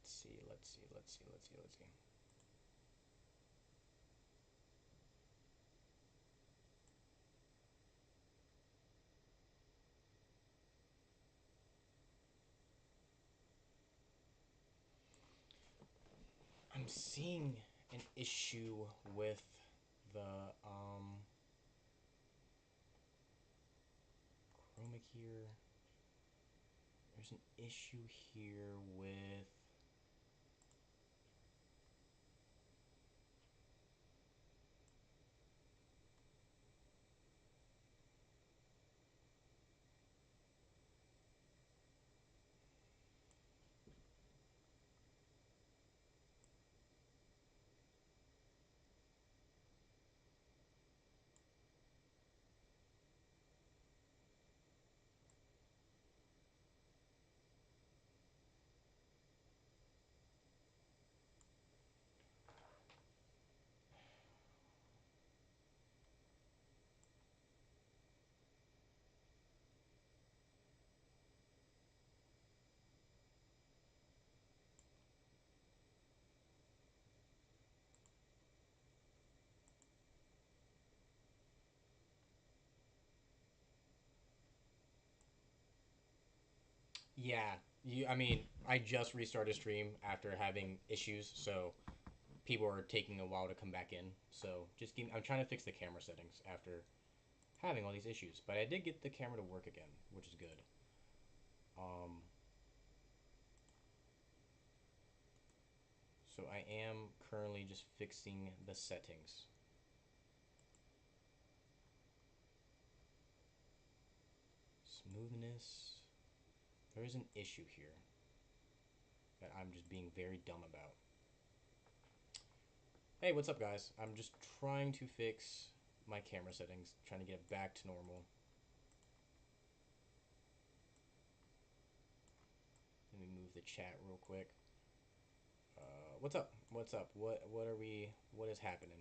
Let's see, let's see, let's see, let's see, let's see. I'm seeing an issue with the chroma here. There's an issue here with yeah. I mean, I just restarted stream after having issues, so people are taking a while to come back in. So just give. I'm trying to fix the camera settings after having all these issues, but I did get the camera to work again, which is good. Um, so I am currently just fixing the settings. Smoothness. There is an issue here that I'm just being very dumb about. Hey, what's up, guys? I'm just trying to fix my camera settings, trying to get it back to normal. Let me move the chat real quick. What's up? What's up? What are we? What is happening?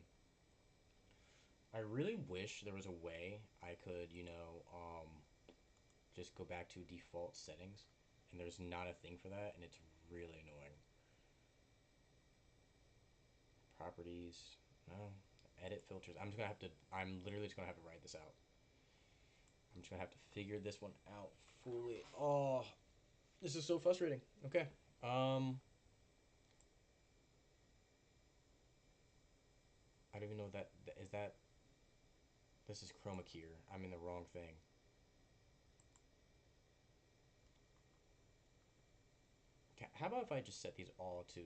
I really wish there was a way I could, just go back to default settings, and there's not a thing for that, and it's really annoying. Properties, no, edit filters. I'm just gonna have to. I'm literally just gonna have to write this out. I'm just gonna have to figure this one out fully. Oh, this is so frustrating. Okay. Um, I don't even know what that is. That this is chroma key. I'm in the wrong thing. How about if I just set these all to?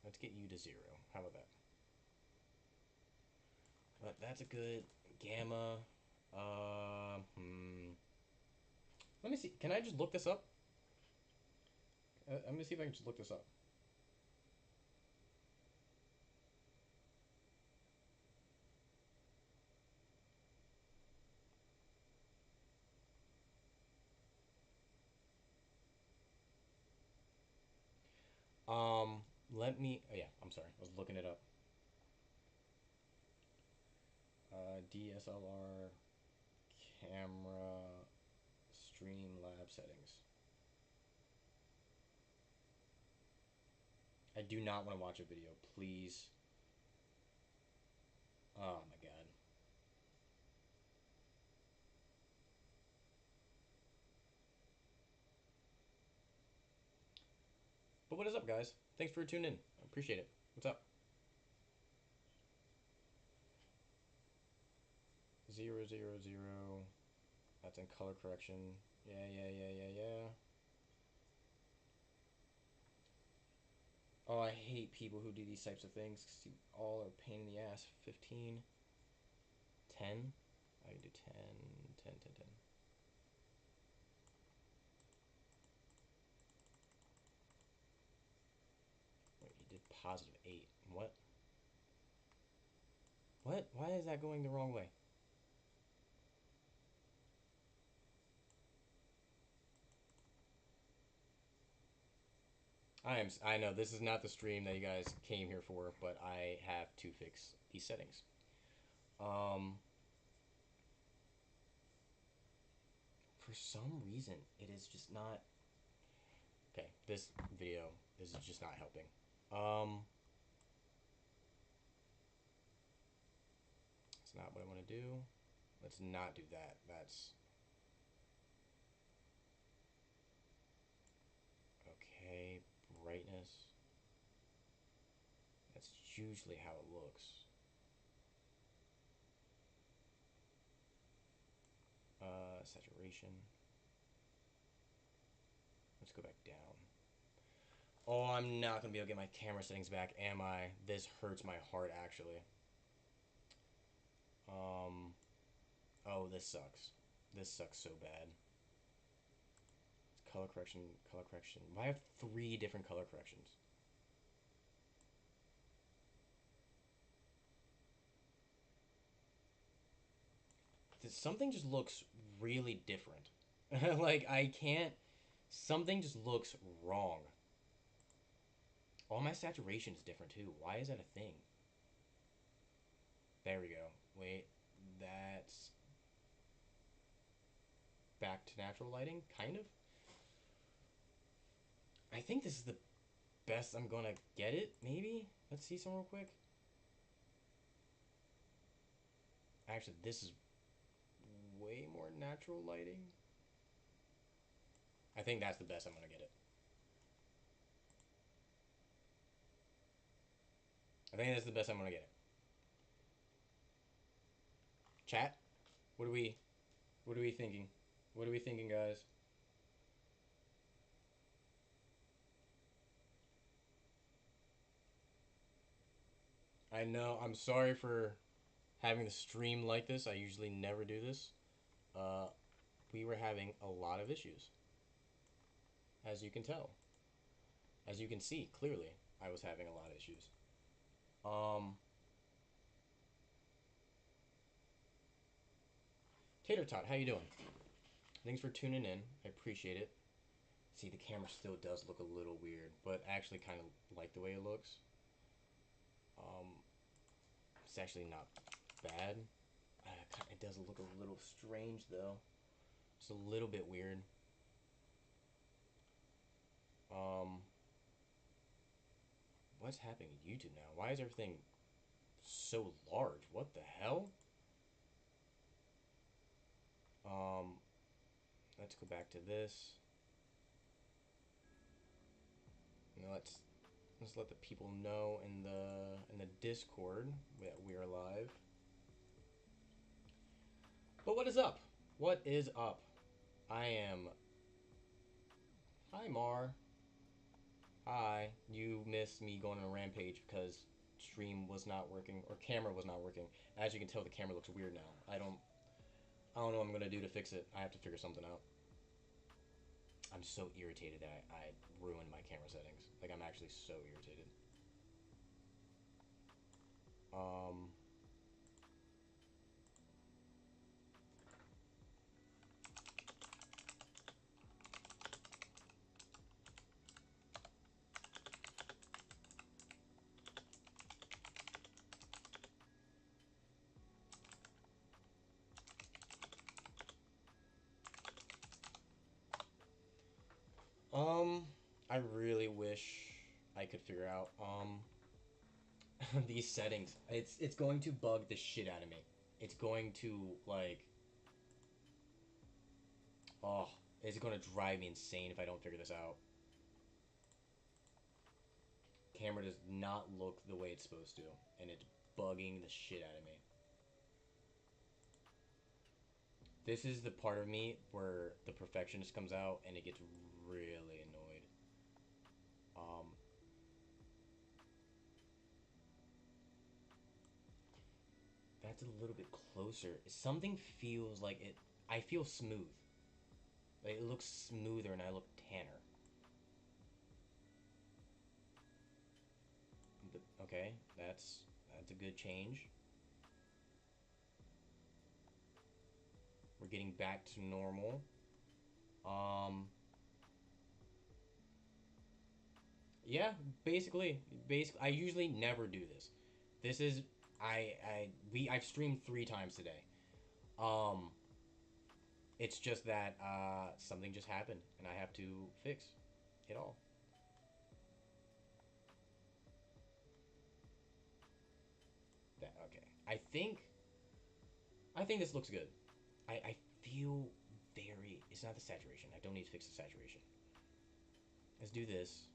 Let's get you to 0. How about that? But that's a good gamma. Let me see. Can I just look this up? I'm gonna see if I can just look this up. Let me. Oh yeah, I'm sorry. I was looking it up. DSLR camera Streamlab settings. I do not want to watch a video. Please. Oh my god. But what is up, guys? Thanks for tuning in. I appreciate it. What's up? 000. That's in color correction. Yeah, yeah, yeah, yeah, yeah. Oh, I hate people who do these types of things because you all are pain in the ass. 15, 10. I can do 10, 10, 10, 10. Wait, you did positive 8. What? What? Why is that going the wrong way? I know this is not the stream that you guys came here for, but I have to fix these settings. Um, for some reason, it is just not. Okay, this video is just not helping. It's not what I want to do. Let's not do that. That's okay. Brightness. That's usually how it looks. Saturation. Let's go back down. Oh, I'm not gonna be able to get my camera settings back, am I? This hurts my heart, actually. Oh, this sucks. This sucks so bad. Color correction, color correction. Why have 3 different color corrections? Something just looks really different. Like, I can't. Something just looks wrong. All my saturation is different too. Why is that a thing? There we go. Wait, that's back to natural lighting, kind of. I think this is the best I'm gonna get it, maybe? Let's see some real quick. Actually, this is way more natural lighting. I think that's the best I'm gonna get it. I think that's the best I'm gonna get it. Chat, what are we thinking? What are we thinking, guys? I know. I'm sorry for having the stream like this. I usually never do this. Uh, we were having a lot of issues, as you can tell. As you can see, clearly, I was having a lot of issues. Um, Tater Tot, how you doing? Thanks for tuning in. I appreciate it. See, the camera still does look a little weird, but I actually kind of like the way it looks. Um, it's actually not bad. It does look a little strange, though. It's a little bit weird. Um, what's happening to YouTube now? Why is everything so large? What the hell? Um, let's go back to this. Let's let the people know in the Discord that we are live. But what is up? What is up? I am. Hi, Mar. Hi. You missed me going on a rampage because stream was not working or camera was not working. As you can tell, the camera looks weird now. I don't know what I'm gonna do to fix it. I have to figure something out. I'm so irritated that I ruined my camera settings. Like, I'm actually so irritated. Um, um, I really wish I could figure out, these settings. It's going to bug the shit out of me. It's going to, like, oh, it's going to drive me insane if I don't figure this out. Camera does not look the way it's supposed to, and it's bugging the shit out of me. This is the part of me where the perfectionist comes out and it gets really annoyed. Um, that's a little bit closer. Something feels like it. I feel smooth. Like, it looks smoother and I look tanner. Okay, that's a good change. We're getting back to normal. Um, yeah, basically, I usually never do this. This is I've streamed 3 times today. Um, It's just that something just happened, and I have to fix it all. That okay. I think this looks good. I feel very. It's not the saturation. I don't need to fix the saturation. Let's do this.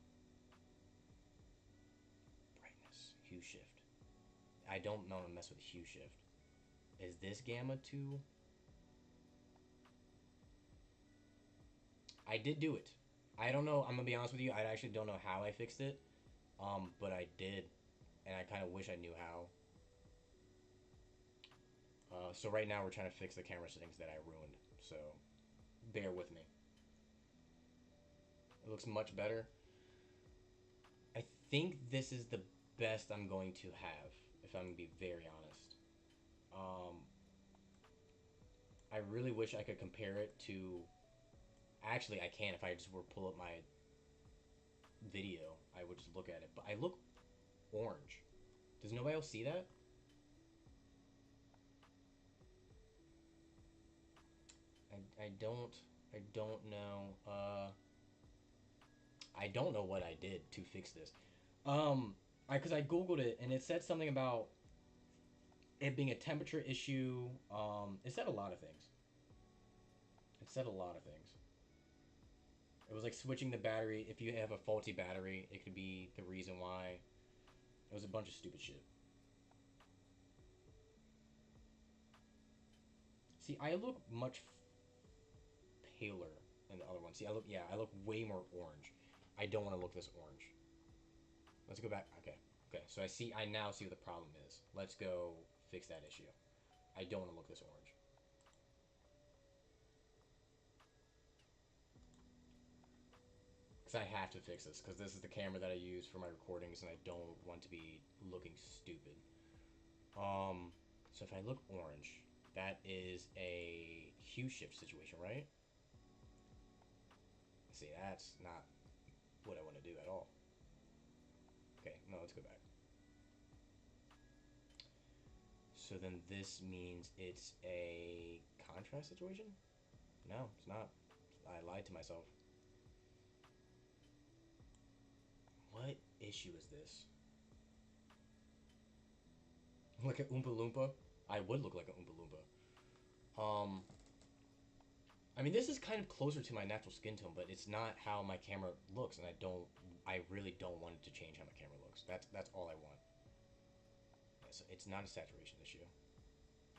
Brightness, hue shift. I don't want to mess with hue shift. Is this gamma too? I did do it. I don't know. I'm gonna be honest with you. I actually don't know how I fixed it. But I did, and I kind of wish I knew how. So right now we're trying to fix the camera settings that I ruined. So bear with me. It looks much better. I think this is the best I'm going to have, if I'm gonna be very honest. Um, I really wish I could compare it to. Actually, I can if I just were to pull up my video. I would just look at it, but I look orange. Does nobody else see that? I don't know. I don't know what I did to fix this. Because I googled it and it said something about it being a temperature issue. It said a lot of things. It said a lot of things. It was like switching the battery. If you have a faulty battery, it could be the reason why. It was a bunch of stupid shit. See, I look much paler than the other one. See, I look way more orange. I don't want to look this orange. Let's go back. Okay, okay. So I now see what the problem is. Let's go fix that issue. I don't want to look this orange. Because I have to fix this. Because this is the camera that I use for my recordings, and I don't want to be looking stupid. So if I look orange, that is a hue shift situation, right? See, that's not what I want to do at all. Okay, no, let's go back. So then this means it's a contrast situation? No, it's not. I lied to myself. What issue is this? Like an Oompa Loompa? I would look like an Oompa Loompa. I mean, this is kind of closer to my natural skin tone, but it's not how my camera looks, and I really don't want it to change how my camera looks. That's all I want. Yeah, so it's not a saturation issue.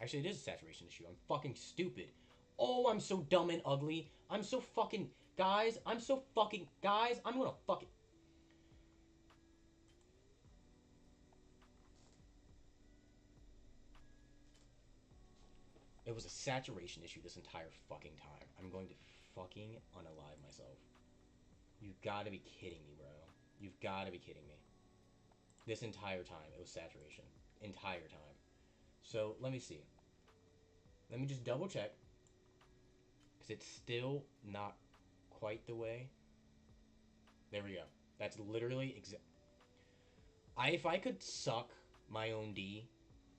Actually, it is a saturation issue. I'm fucking stupid. Oh, I'm so dumb and ugly. I'm so fucking guys. I'm so fucking guys. I'm gonna fucking. It was a saturation issue this entire fucking time. I'm going to fucking unalive myself. You've got to be kidding me, bro. You've got to be kidding me. This entire time, it was saturation. Entire time. So, let me see. Let me just double check. Because it's still not quite the way. There we go. That's literally if I could suck my own D,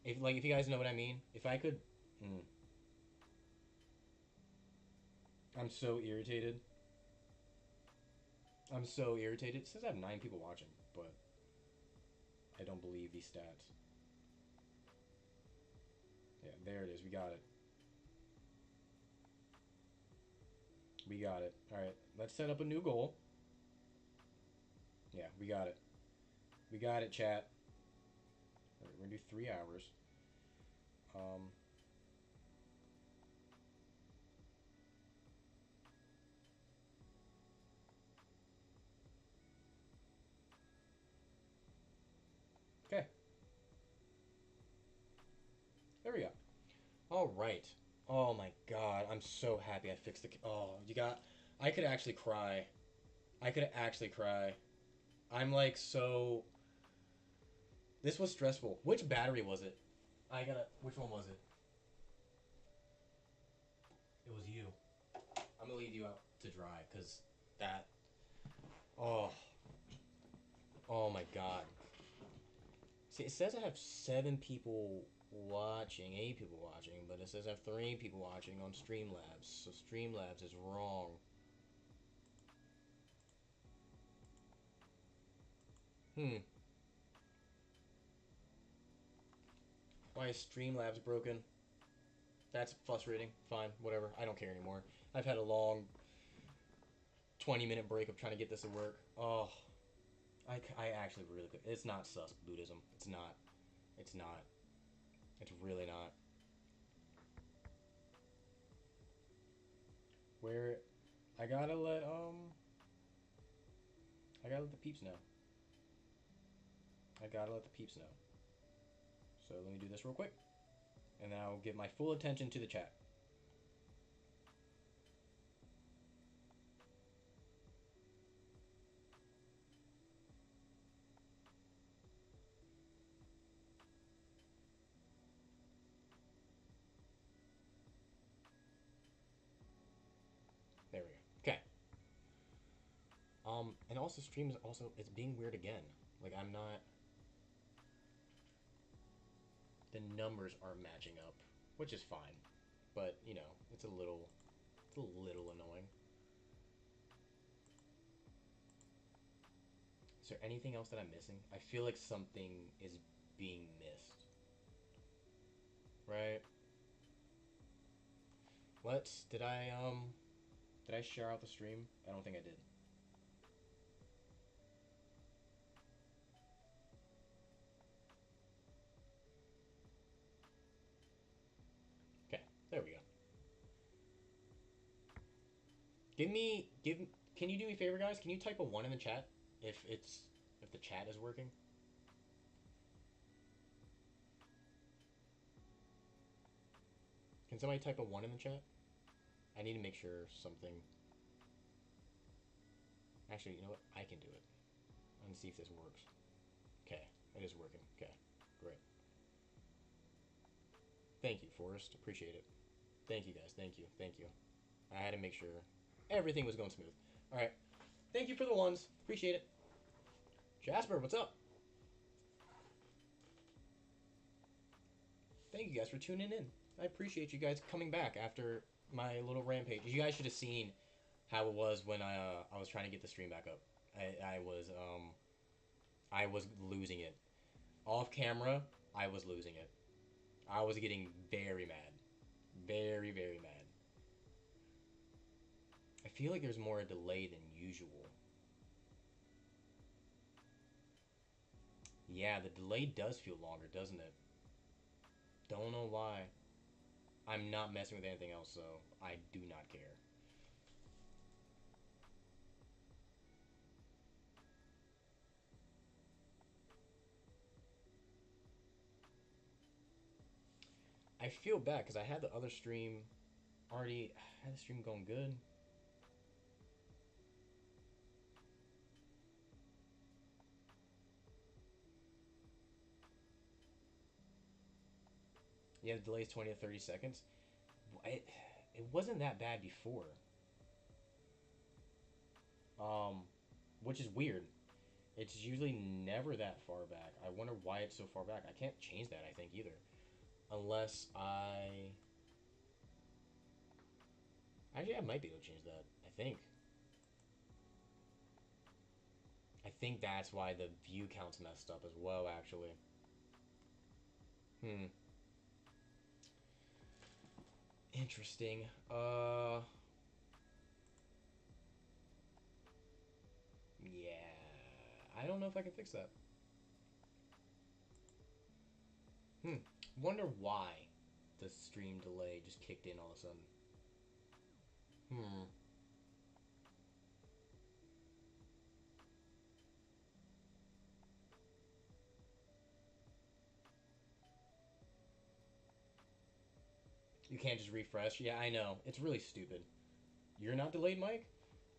if you guys know what I mean, if I could, I'm so irritated. I'm so irritated. It says I have 9 people watching, but I don't believe these stats. Yeah, there it is. We got it. We got it. All right, let's set up a new goal. Yeah, we got it. We got it, chat. All right, we're gonna do 3 hours. Um, okay. There we go. All right. Oh my god, I'm so happy I fixed the. Oh, you got. I could actually cry. I could actually cry. I'm like so. This was stressful. Which battery was it? I gotta. Which one was it? It was you. I'm gonna leave you out to dry because that. Oh. Oh my god. See, it says I have 7 people watching, 8 people watching, but it says I have 3 people watching on Streamlabs, so Streamlabs is wrong. Hmm. Why is Streamlabs broken? That's frustrating. Fine, whatever. I don't care anymore. I've had a long 20-minute break of trying to get this to work. Oh, I actually really could. It's not sus Buddhism. It's not. It's not. It's really not. Where I gotta let I gotta let the peeps know. I gotta let the peeps know. So let me do this real quick, and then I'll give my full attention to the chat. There we go. Okay. And also stream is also it's being weird again. Like I'm not. The numbers aren't matching up, which is fine, but you know it's a little annoying. Is there anything else that I'm missing? I feel like something is being missed. Right? Let's did I share out the stream? I don't think I did. Okay, there we go. Give can you do me a favor guys? Can you type a 1 in the chat if the chat is working? Can somebody type a 1 in the chat? I need to make sure something. Actually, you know what? I can do it. Let's see if this works. Okay, it is working. Okay, great. Thank you, Forrest. Appreciate it. Thank you, guys. Thank you. Thank you. I had to make sure everything was going smooth. All right. Thank you for the ones. Appreciate it. Jasper, what's up? Thank you guys for tuning in. I appreciate you guys coming back after my little rampage. You guys should have seen how it was when I was trying to get the stream back up. I was losing it. Off camera, I was losing it. I was getting very mad. Very, very mad. I feel like there's more a delay than usual. Yeah, the delay does feel longer, doesn't it? Don't know why. I'm not messing with anything else, so I do not care. I feel bad because I had the other stream already. I had the stream going good. Yeah, the delay is 20 to 30 seconds. It wasn't that bad before. Um, which is weird. It's usually never that far back. I wonder why it's so far back. I can't change that, I think, either. Unless I... Actually, I might be able to change that. I think. I think that's why the view count's messed up as well, actually. Hmm. Interesting. Yeah. I don't know if I can fix that. Hmm. Wonder why the stream delay just kicked in all of a sudden. Hmm. You can't just refresh. Yeah, I know. It's really stupid. You're not delayed, Mike?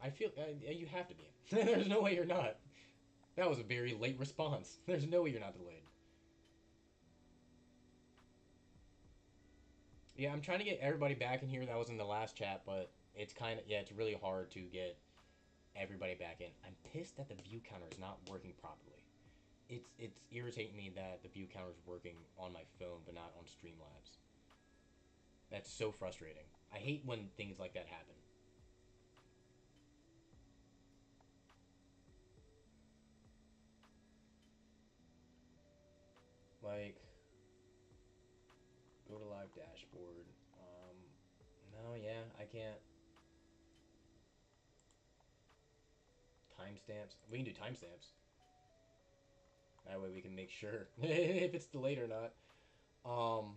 I feel you have to be. There's no way you're not. That was a very late response. There's no way you're not delayed. Yeah, I'm trying to get everybody back in here that was in the last chat, but it's kind of yeah, it's really hard to get everybody back in. I'm pissed that the view counter is not working properly. It's irritating me that the view counter is working on my phone but not on Streamlabs. That's so frustrating. I hate when things like that happen. Like, go to live dashboard. No, yeah, I can't. Timestamps. We can do timestamps. That way we can make sure if it's delayed or not. Um,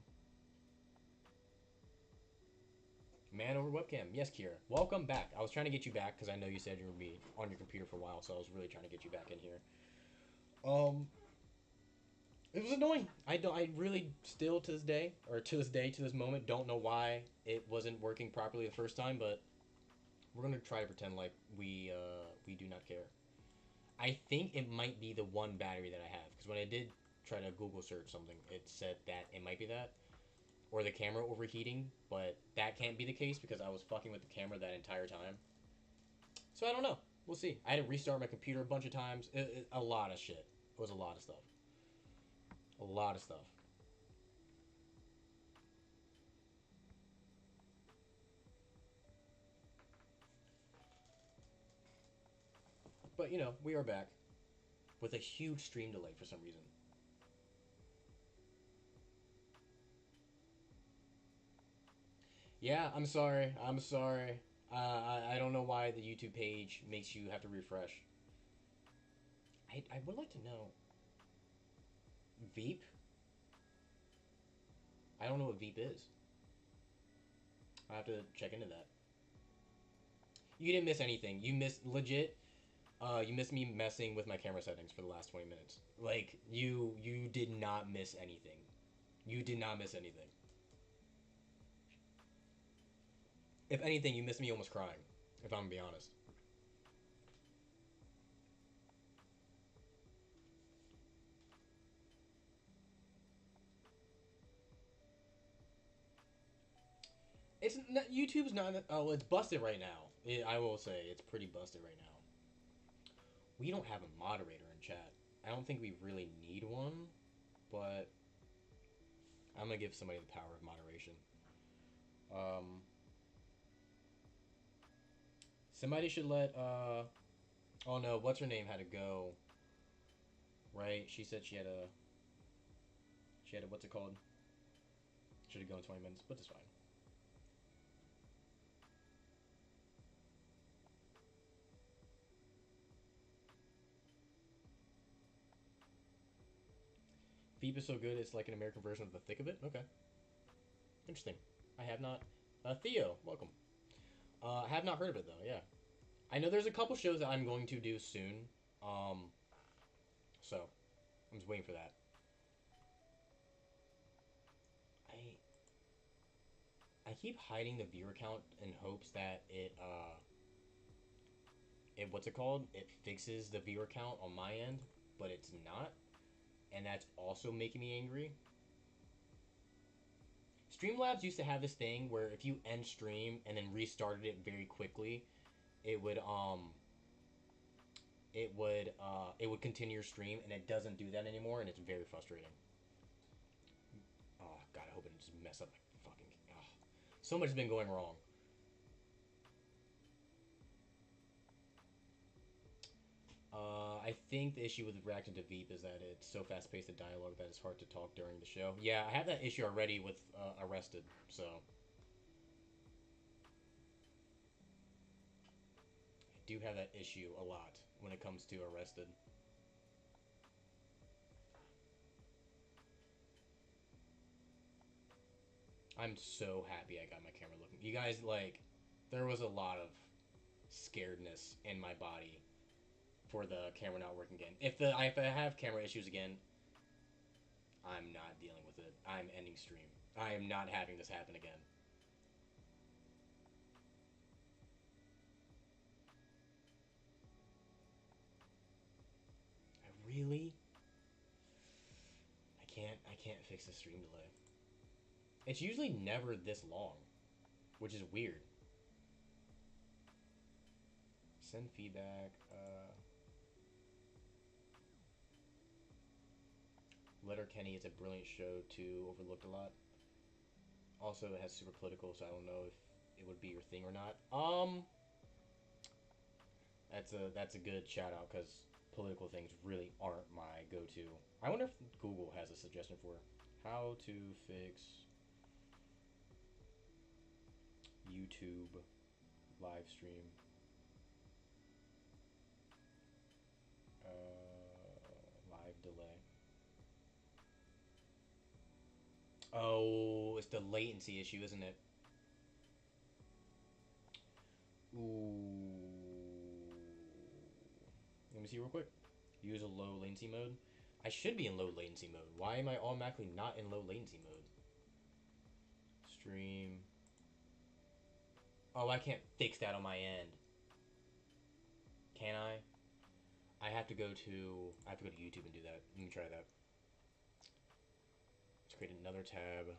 Man over webcam. Yes, Kira. Welcome back. I was trying to get you back because I know you said you were going to be on your computer for a while, so I was really trying to get you back in here. Um, it was annoying. I really still to this day, or to this day, to this moment, don't know why it wasn't working properly the first time, but we're gonna try to pretend like we do not care. I think it might be the one battery that I have because when I did try to Google search something, it said that it might be that or the camera overheating, but that can't be the case because I was fucking with the camera that entire time. So I don't know. We'll see. I had to restart my computer a bunch of times. A lot of shit. It was a lot of stuff. A lot of stuff. But you know, we are back with a huge stream delay for some reason. Yeah, I'm sorry. I'm sorry. I don't know why the YouTube page makes you have to refresh. I would like to know. Veep? I don't know what Veep is. I have to check into that. You didn't miss anything. You missed legit. You missed me messing with my camera settings for the last 20 minutes. Like you did not miss anything. You did not miss anything. If anything, you missed me almost crying. If I'm gonna be honest. It's not, YouTube's not. Oh, it's busted right now. I will say it's pretty busted right now. We don't have a moderator in chat. I don't think we really need one, but I'm gonna give somebody the power of moderation. Um, Somebody should let. Oh no, what's her name had to go. Right? She said she had a. She had a what's it called? Should have gone 20 minutes, but it's fine. Veep is so good, it's like an American version of the thick of it. Okay, interesting. I have not. Theo, welcome. I have not heard of it though. Yeah, I know there's a couple shows that I'm going to do soon. Um, so I'm just waiting for that. I I keep hiding the viewer count in hopes that it what's it called? It fixes the viewer count on my end, but it's not, and that's also making me angry. Streamlabs used to have this thing where if you end stream and then restarted it very quickly, it would it would continue your stream, and it doesn't do that anymore, and it's very frustrating. Oh god, I hope it doesn't just mess up my fucking. Oh. So much has been going wrong. I think the issue with reacting to Veep is that it's so fast paced, the dialogue, that it's hard to talk during the show. Yeah, I have that issue already with Arrested, so I do have that issue a lot when it comes to Arrested. I'm so happy I got my camera looking. You guys, like, there was a lot of scaredness in my body for the camera not working again. If I have camera issues again, I'm not dealing with it. I'm ending stream. I am not having this happen again. I really I can't fix the stream delay. It's usually never this long, which is weird. Send feedback. Letterkenny is a brilliant show too, overlooked a lot. Also, it has super political, so I don't know if it would be your thing or not. That's a good shout out because political things really aren't my go-to. I wonder if Google has a suggestion for how to fix YouTube live stream live delay. Oh, it's the latency issue, isn't it? Ooh. Let me see real quick. Use a low latency mode. I should be in low latency mode. Why am I automatically not in low latency mode? Stream. Oh, I can't fix that on my end. Can I? I have to go to YouTube and do that. Let me try that. Let's create another tab.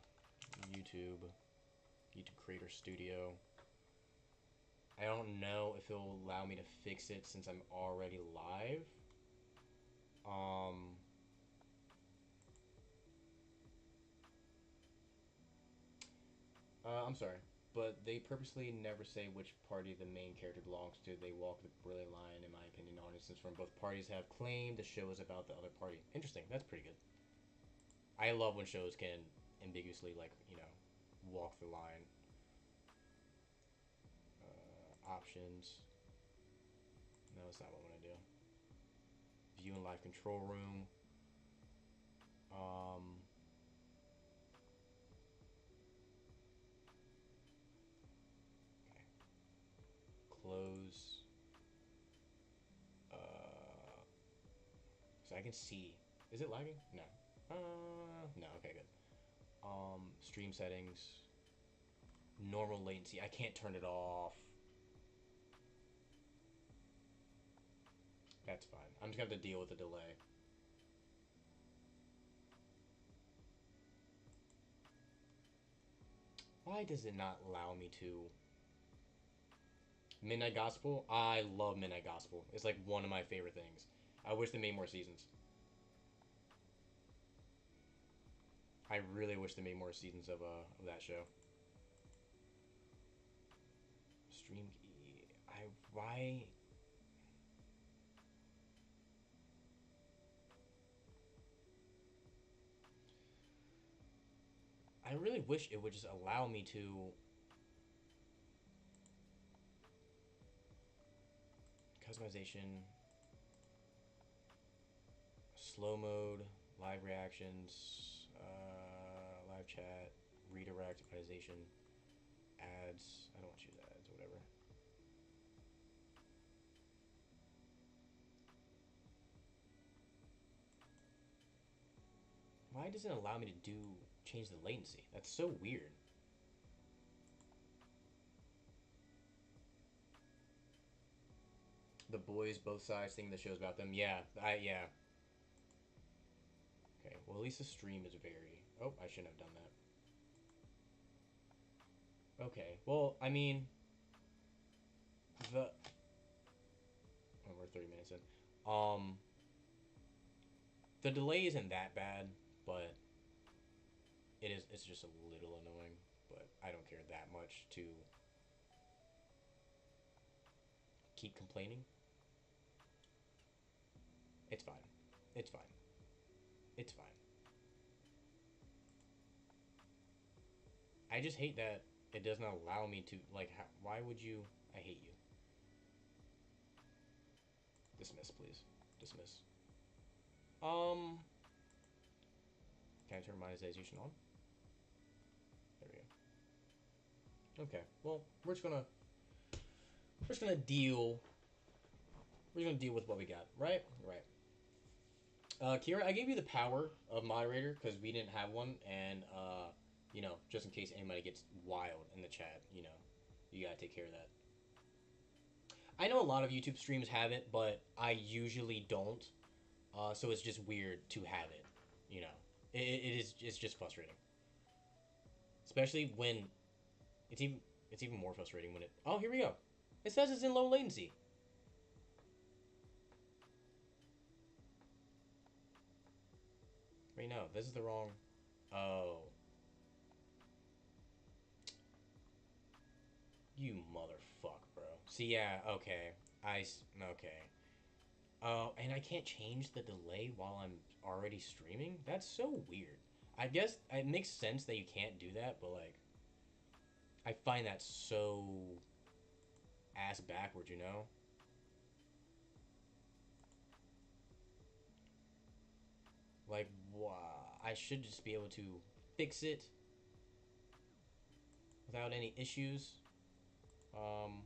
YouTube Creator Studio. I don't know if it'll allow me to fix it since I'm already live. I'm sorry, but they purposely never say which party the main character belongs to. They walk the brilliant line, in my opinion, on it, since from both parties have claimed the show is about the other party. Interesting. That's pretty good. I love when shows can ambiguously, like, walk the line. Options. No, that's not what I want to do. View and live control room. Okay. Close. So I can see. Is it lagging? No. No. Okay, good. Stream settings. Normal latency. I can't turn it off. That's fine. I'm just gonna have to deal with the delay. Why does it not allow me to? Midnight Gospel? I love Midnight Gospel. It's like one of my favorite things. I wish they made more seasons. I really wish they made more seasons of that show. Stream key. Why? I really wish it would just allow me to customization, slow mode, live reactions, live chat, redirect, optimization, ads. I don't want to choose ads or whatever. Why doesn't it allow me to change the latency? That's so weird. The boys, both sides, think the show's about them. Yeah. Okay, well, at least the stream is very... Oh, I shouldn't have done that. Okay, well, I mean... Oh, we're 30 minutes in. The delay isn't that bad, but it's just a little annoying. But I don't care that much to keep complaining. It's fine. It's fine. It's fine. I just hate that it doesn't allow me to, like, why would you... I hate you. Dismiss, please. Dismiss. Can I turn monetization on? There we go. Okay, well, we're just gonna deal with what we got, right? Right. Kira, I gave you the power of moderator because we didn't have one, and just in case anybody gets wild in the chat, you gotta take care of that. I know a lot of YouTube streams have it, but I usually don't. So it's just weird to have it. It's just frustrating, especially when it's even more frustrating when it. Oh, here we go. It says it's in low latency. Wait, no, this is the wrong. Oh, you motherfuck, bro. See, yeah, okay. Okay. Oh, and I can't change the delay while I'm already streaming? That's so weird. I guess it makes sense that you can't do that, but like, I find that so ass backward, you know? Like, wow, I should just be able to fix it without any issues. Um,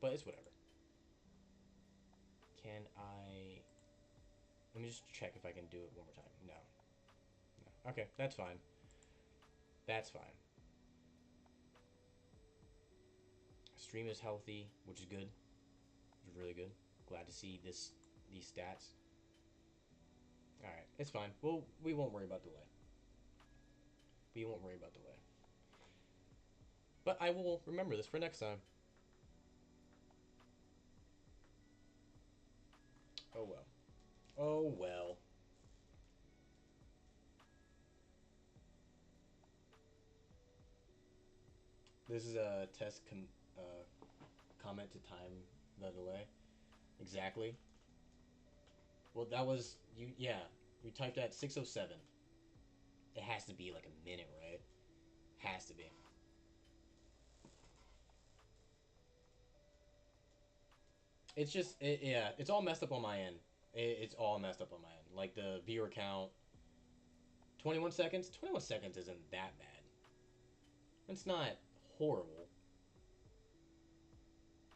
but it's whatever. Can I? Let me just check if I can do it one more time. No, no. Okay, that's fine. That's fine. Stream is healthy, which is good. Which is really good. Glad to see these stats. All right, it's fine. We won't worry about delay. We won't worry about delay. But I will remember this for next time. Oh well. Oh well. This is a comment to time the delay. Exactly. Well, that was you. Yeah, you typed at 6:07. It has to be like a minute, right? Has to be. It's just yeah. It's all messed up on my end. It's all messed up on my end. Like the viewer count, 21 seconds. 21 seconds isn't that bad. It's not horrible.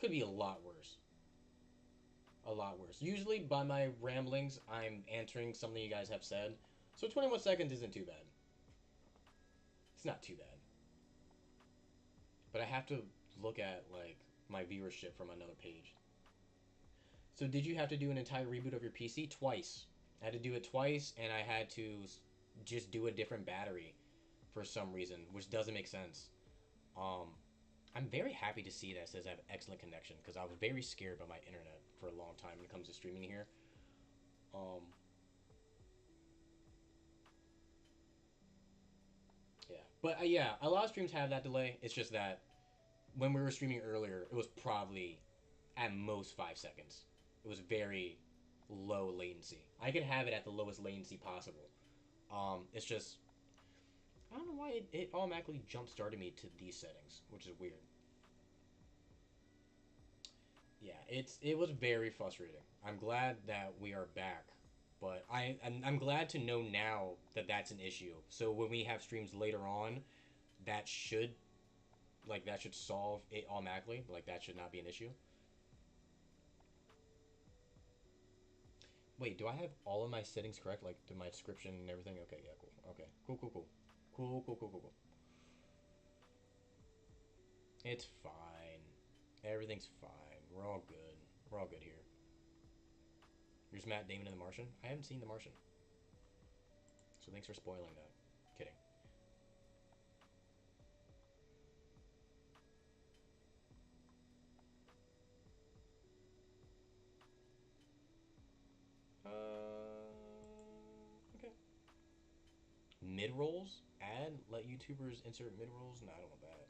Could be a lot worse. A lot worse. Usually, by my ramblings, I'm answering something you guys have said. So 21 seconds isn't too bad. It's not too bad. But I have to look at like my viewership from another page. So did you have to do an entire reboot of your PC? Twice. I had to do it twice, and I had to just do a different battery for some reason, which doesn't make sense. Um, I'm very happy to see that it says I have excellent connection because I was very scared about my internet for a long time when it comes to streaming here. Um, yeah, but yeah, a lot of streams have that delay. It's just that when we were streaming earlier, it was probably at most 5 seconds. It was very low latency. I could have it at the lowest latency possible. It's just I don't know why it automatically jump started me to these settings, which is weird. Yeah, it was very frustrating. I'm glad that we are back, but I'm glad to know now that that's an issue. So when we have streams later on, that should that should solve it automatically. Like that should not be an issue. Wait, do I have all of my settings correct? Like to my description and everything? Okay, yeah, cool. Okay, cool, cool, cool, cool, cool, cool, cool, cool. It's fine. Everything's fine. We're all good. We're all good here. Here's Matt Damon in The Martian. I haven't seen The Martian, so thanks for spoiling that. Kidding. Okay. Mid rolls? Add? Let YouTubers insert mid rolls? No, I don't want that.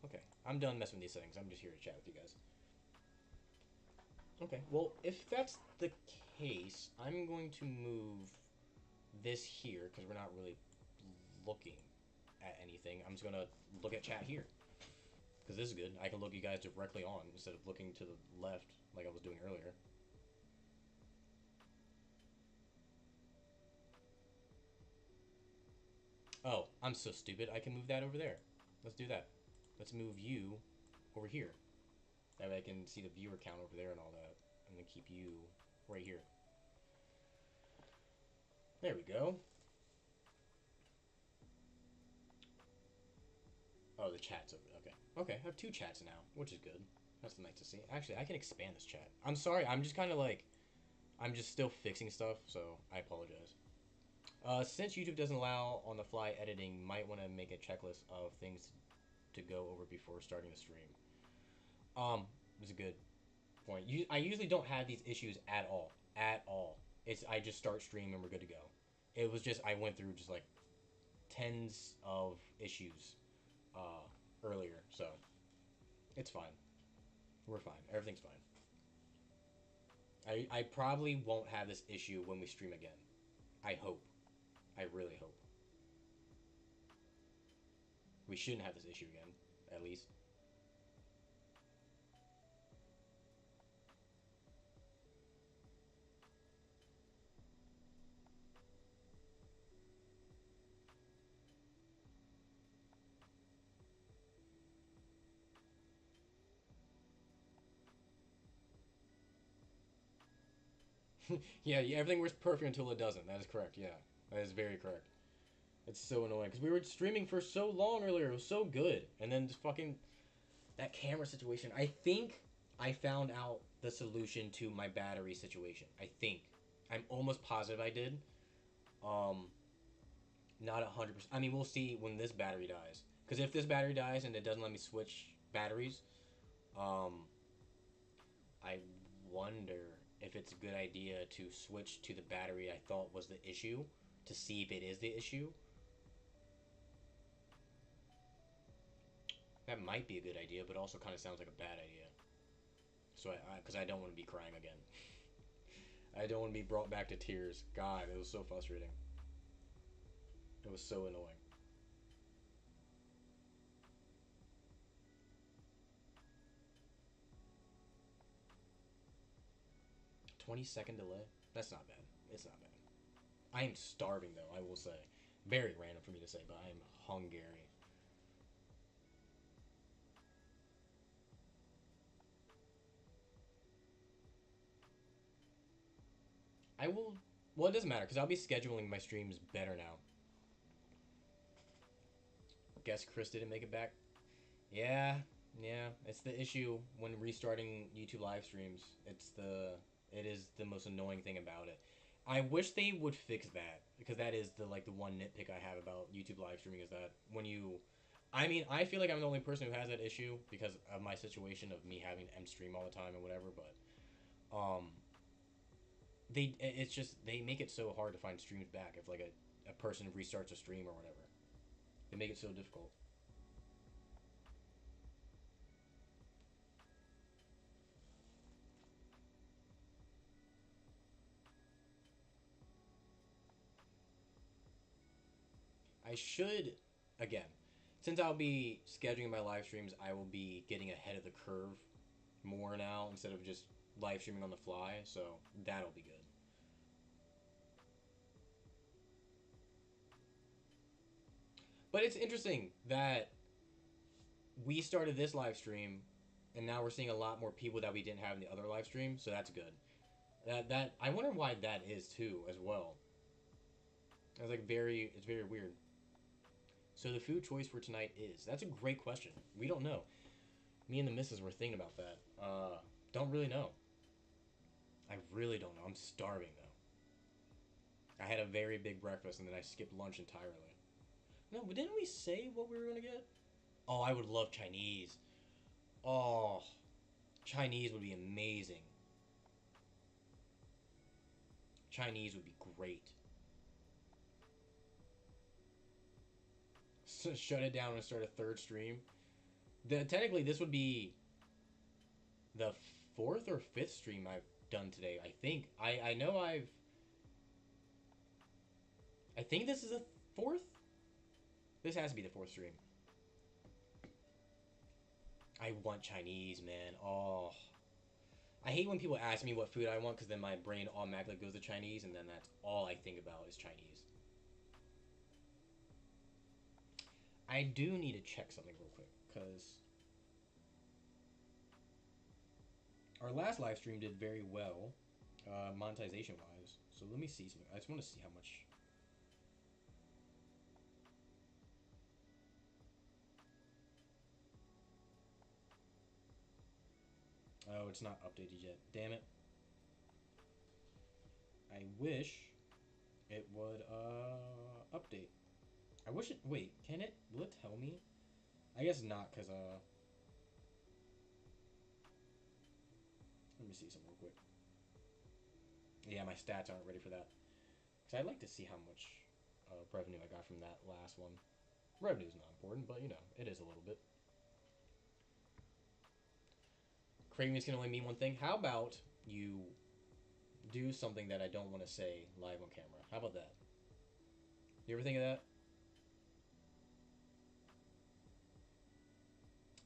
Okay. I'm done messing with these settings. I'm just here to chat with you guys. Okay. Well, if that's the case, I'm going to move this here because we're not really looking at anything. I'm just going to look at chat here because this is good. I can look you guys directly on instead of looking to the left like I was doing earlier. Oh, I'm so stupid. I can move that over there. Let's do that. Let's move you over here. That way I can see the viewer count over there and all that. I'm going to keep you right here. There we go. Oh, the chat's over. Okay. Okay, I have two chats now, which is good. That's nice to see. Actually, I can expand this chat. I'm sorry. I'm just kind of like... I'm just still fixing stuff, so I apologize. Since YouTube doesn't allow on-the-fly editing, might want to make a checklist of things to go over before starting the stream. It's a good point. I usually don't have these issues at all. At all. I just start stream and we're good to go. It was just I went through just like tens of issues earlier, so it's fine. We're fine. Everything's fine. I probably won't have this issue when we stream again. I hope. I really hope. We shouldn't have this issue again, at least. Yeah, everything works perfect until it doesn't. That is correct. Yeah, that is very correct. It's so annoying because we were streaming for so long earlier. It was so good, and then just fucking that camera situation. I think I found out the solution to my battery situation. I think I'm almost positive I did. Um, Not 100%. I mean, we'll see when this battery dies. Because if this battery dies and it doesn't let me switch batteries, um, I wonder if it's a good idea to switch to the battery I thought was the issue to see if it is the issue. That might be a good idea, but also kind of sounds like a bad idea. So because I don't want to be crying again. I don't want to be brought back to tears. God, it was so frustrating. It was so annoying. 20-second delay? That's not bad. It's not bad. I am starving though, I will say. Very random for me to say, but I am hungry. I will. Well, it doesn't matter because I'll be scheduling my streams better now. Guess Chris didn't make it back. Yeah, yeah. It's the issue when restarting YouTube live streams. It is the most annoying thing about it. I wish they would fix that because that is the one nitpick I have about YouTube live streaming is that when you, I mean, I feel like I'm the only person who has that issue because of my situation of me having to end stream all the time and whatever. But it's just they make it so hard to find streams back if like a person restarts a stream or whatever. They make it so difficult. I should, again, since I'll be scheduling my live streams, I will be getting ahead of the curve more now instead of just live streaming on the fly. So that'll be good. But it's interesting that we started this live stream, and now we're seeing a lot more people that we didn't have in the other live stream. So that's good. That I wonder why that is too as well. It's very weird. So the food choice for tonight is that's a great question. We don't know. Me and the missus were thinking about that. Don't really know. I really don't know. I'm starving though. I had a very big breakfast and then I skipped lunch entirely. No, but didn't we say what we were gonna get? Oh, I would love Chinese. Oh, Chinese would be amazing. Chinese would be great. So shut it down and start a third stream. Technically, this would be the fourth or fifth stream I've done today. I think. I know I've. I think this is a fourth. This has to be the fourth stream. I want Chinese, man. Oh, I hate when people ask me what food I want because then my brain automatically goes to Chinese, and then that's all I think about is Chinese. I do need to check something real quick because our last live stream did very well, monetization wise. So let me see something. I just want to see how much. Oh, it's not updated yet. Damn it. I wish it would update. I wish it. Wait, can it? Will it tell me? I guess not, cause let me see something real quick. Yeah, my stats aren't ready for that. Because I'd like to see how much revenue I got from that last one. Revenue's not important, but you know, it is a little bit. Cravings can only mean one thing. How about you do something that I don't want to say live on camera? How about that? You ever think of that?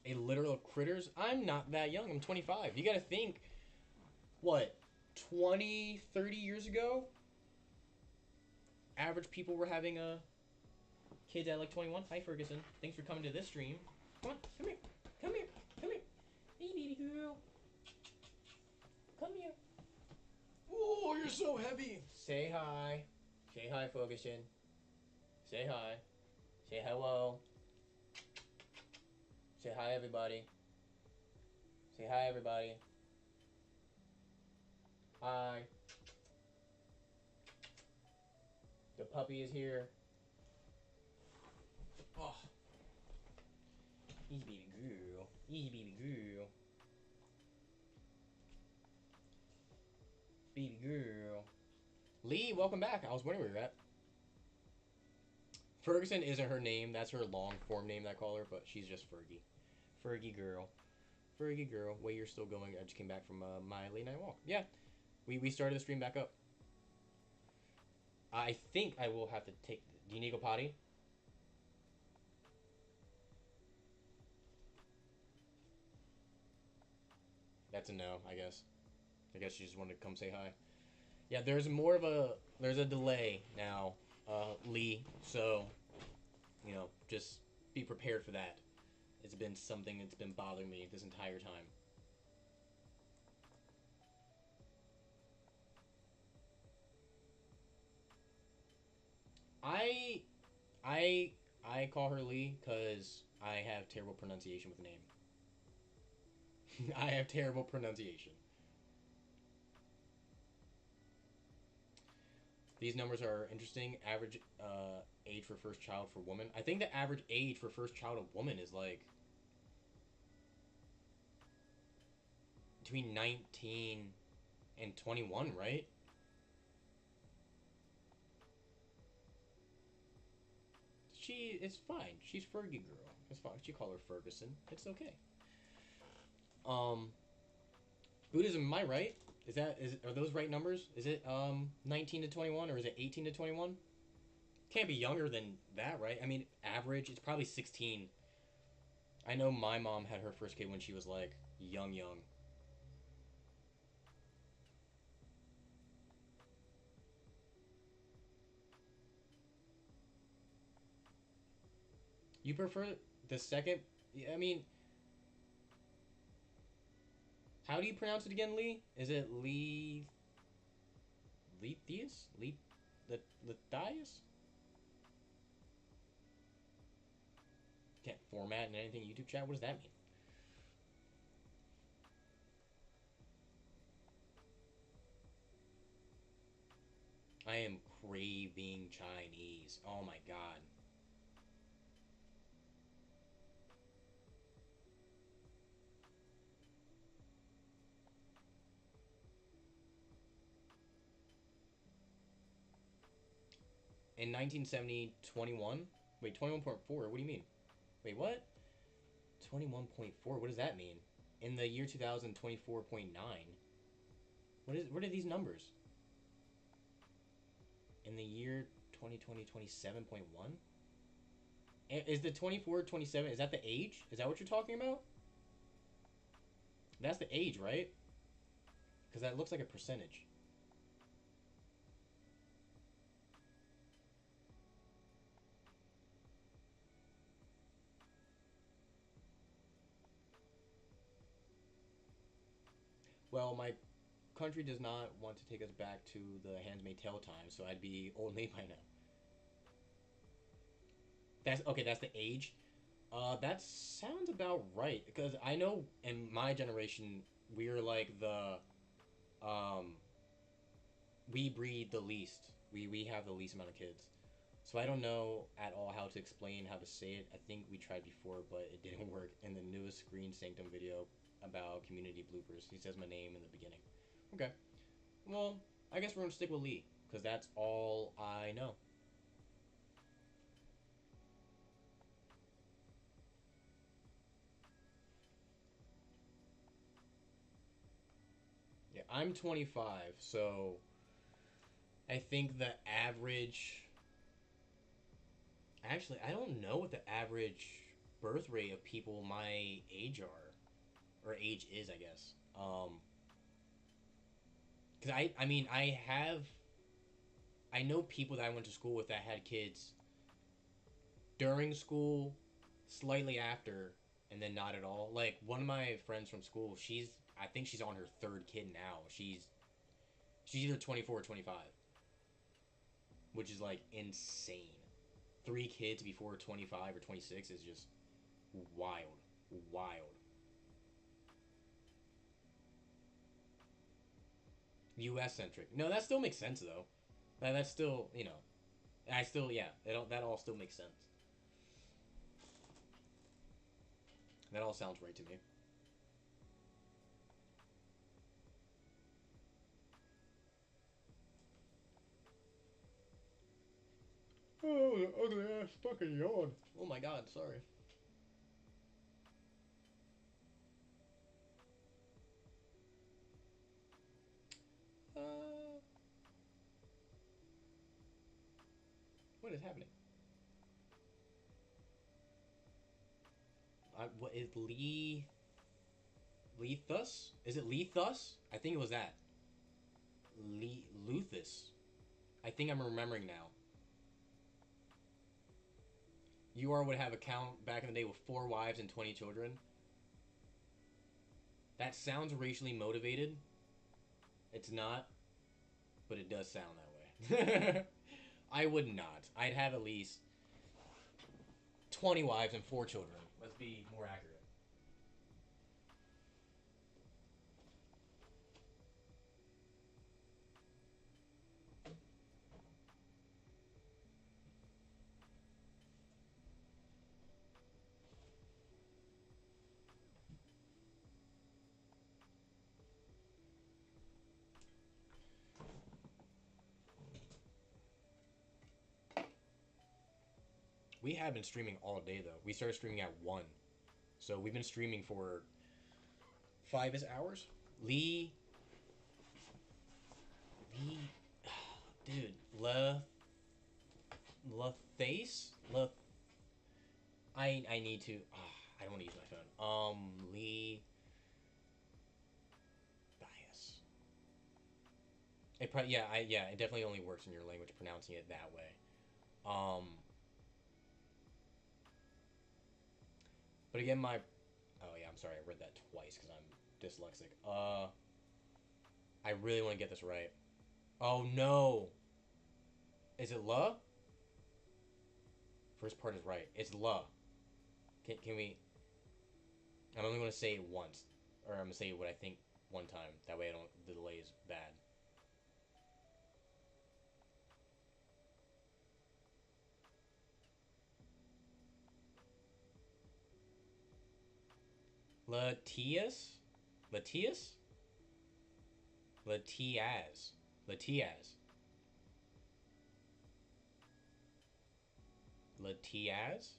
A literal critters? I'm not that young. I'm 25. You gotta think, what, 20, 30 years ago? Average people were having kids at like 21. Hi, Ferguson. Thanks for coming to this stream. Come on, come here. Come here. Come here. Hey, baby girl. Come here. Oh, you're so heavy. Say hi. Say hi, Ferguson. Say hi. Say hello. Say hi, everybody. Say hi, everybody. Hi. The puppy is here. Oh. Easy, baby girl. Easy, baby girl. Baby girl. Lee, welcome back. I was wondering where you're at. Ferguson isn't her name. That's her long form name that I call her, but she's just Fergie. Fergie girl. Fergie girl. Wait, you're still going. I just came back from my late night walk. Yeah. We started the stream back up. I think I will have to take... Do you need to go potty? That's a no, I guess. I guess you just wanted to come say hi. Yeah, there's more of a... There's a delay now, Lee. So, you know, just be prepared for that. It's been something that's been bothering me this entire time. I I I call her Lee because I have terrible pronunciation with name. I have terrible pronunciation. These numbers are interesting. Average age for first child for woman. I think the average age for first child of woman is like between 19 and 21, right? She is fine. She's Fergie girl. It's fine. She call her Ferguson. It's okay. Um, Buddhism. Am I right? Are those right numbers? Is it 19 to 21 or is it 18 to 21? Can't be younger than that, right? I mean, average. It's probably 16. I know my mom had her first kid when she was like young. You prefer the second? I mean, how do you pronounce it again, Lee? Is it Lee? Lethius? Lethius? Can't format in anything YouTube chat. What does that mean? I am craving Chinese. Oh my god. In 1970, 21? Wait, 21.4? What do you mean? Wait, what? 21.4? What does that mean? In the year 2000, 24.9? What are these numbers? In the year 2020, 27.1? Is the 24, 27, is that the age? Is that what you're talking about? That's the age, right? Because that looks like a percentage. Well, my country does not want to take us back to the Handmaid's Tale time, so I'd be old maid by now. That's okay. That's the age. That sounds about right because I know in my generation we're like um, we breed the least. We have the least amount of kids. So I don't know at all how to explain how to say it. I think we tried before, but it didn't work. In the newest Green Sanctum video about community bloopers, he says my name in the beginning. Okay. Well, I guess we're gonna stick with Lee because that's all I know. Yeah, I'm 25, so I think the average. Actually, I don't know what the average birth rate of people my age are, or age is, I guess. Because I mean, I know people that I went to school with that had kids during school, slightly after, and then not at all. Like one of my friends from school, I think she's on her third kid now. She's either 24 or 25, which is like insane. Three kids before 25 or 26 is just wild, wild. U.S. centric. No, that still makes sense though. That's still I still yeah. That all still makes sense. That all sounds right to me. Oh, ugly ass fucking yawn. Oh my god, sorry. Uh, what is happening? What is Lethus? Is it Lethus? I think it was that. Luthus. I think I'm remembering now. You are would have a count back in the day with 4 wives and 20 children. That sounds racially motivated. It's not, but it does sound that way. I would not. I'd have at least 20 wives and 4 children. Let's be more accurate. We have been streaming all day though. We started streaming at 1. So we've been streaming for 5 hours. Lee, Lee, dude, Lethace, I need to. I don't want to use my phone. Lee bias. It probably yeah. It definitely only works in your language pronouncing it that way. Um, but again, my oh yeah, I'm sorry, I read that twice because I'm dyslexic. I really want to get this right. Oh no, is it la? First part is right. It's la. Can we? I'm only going to say it once, or I'm going to say what I think one time. That way, I don't. The delay is bad. Latias, Latias, Latias, Latias, Latias.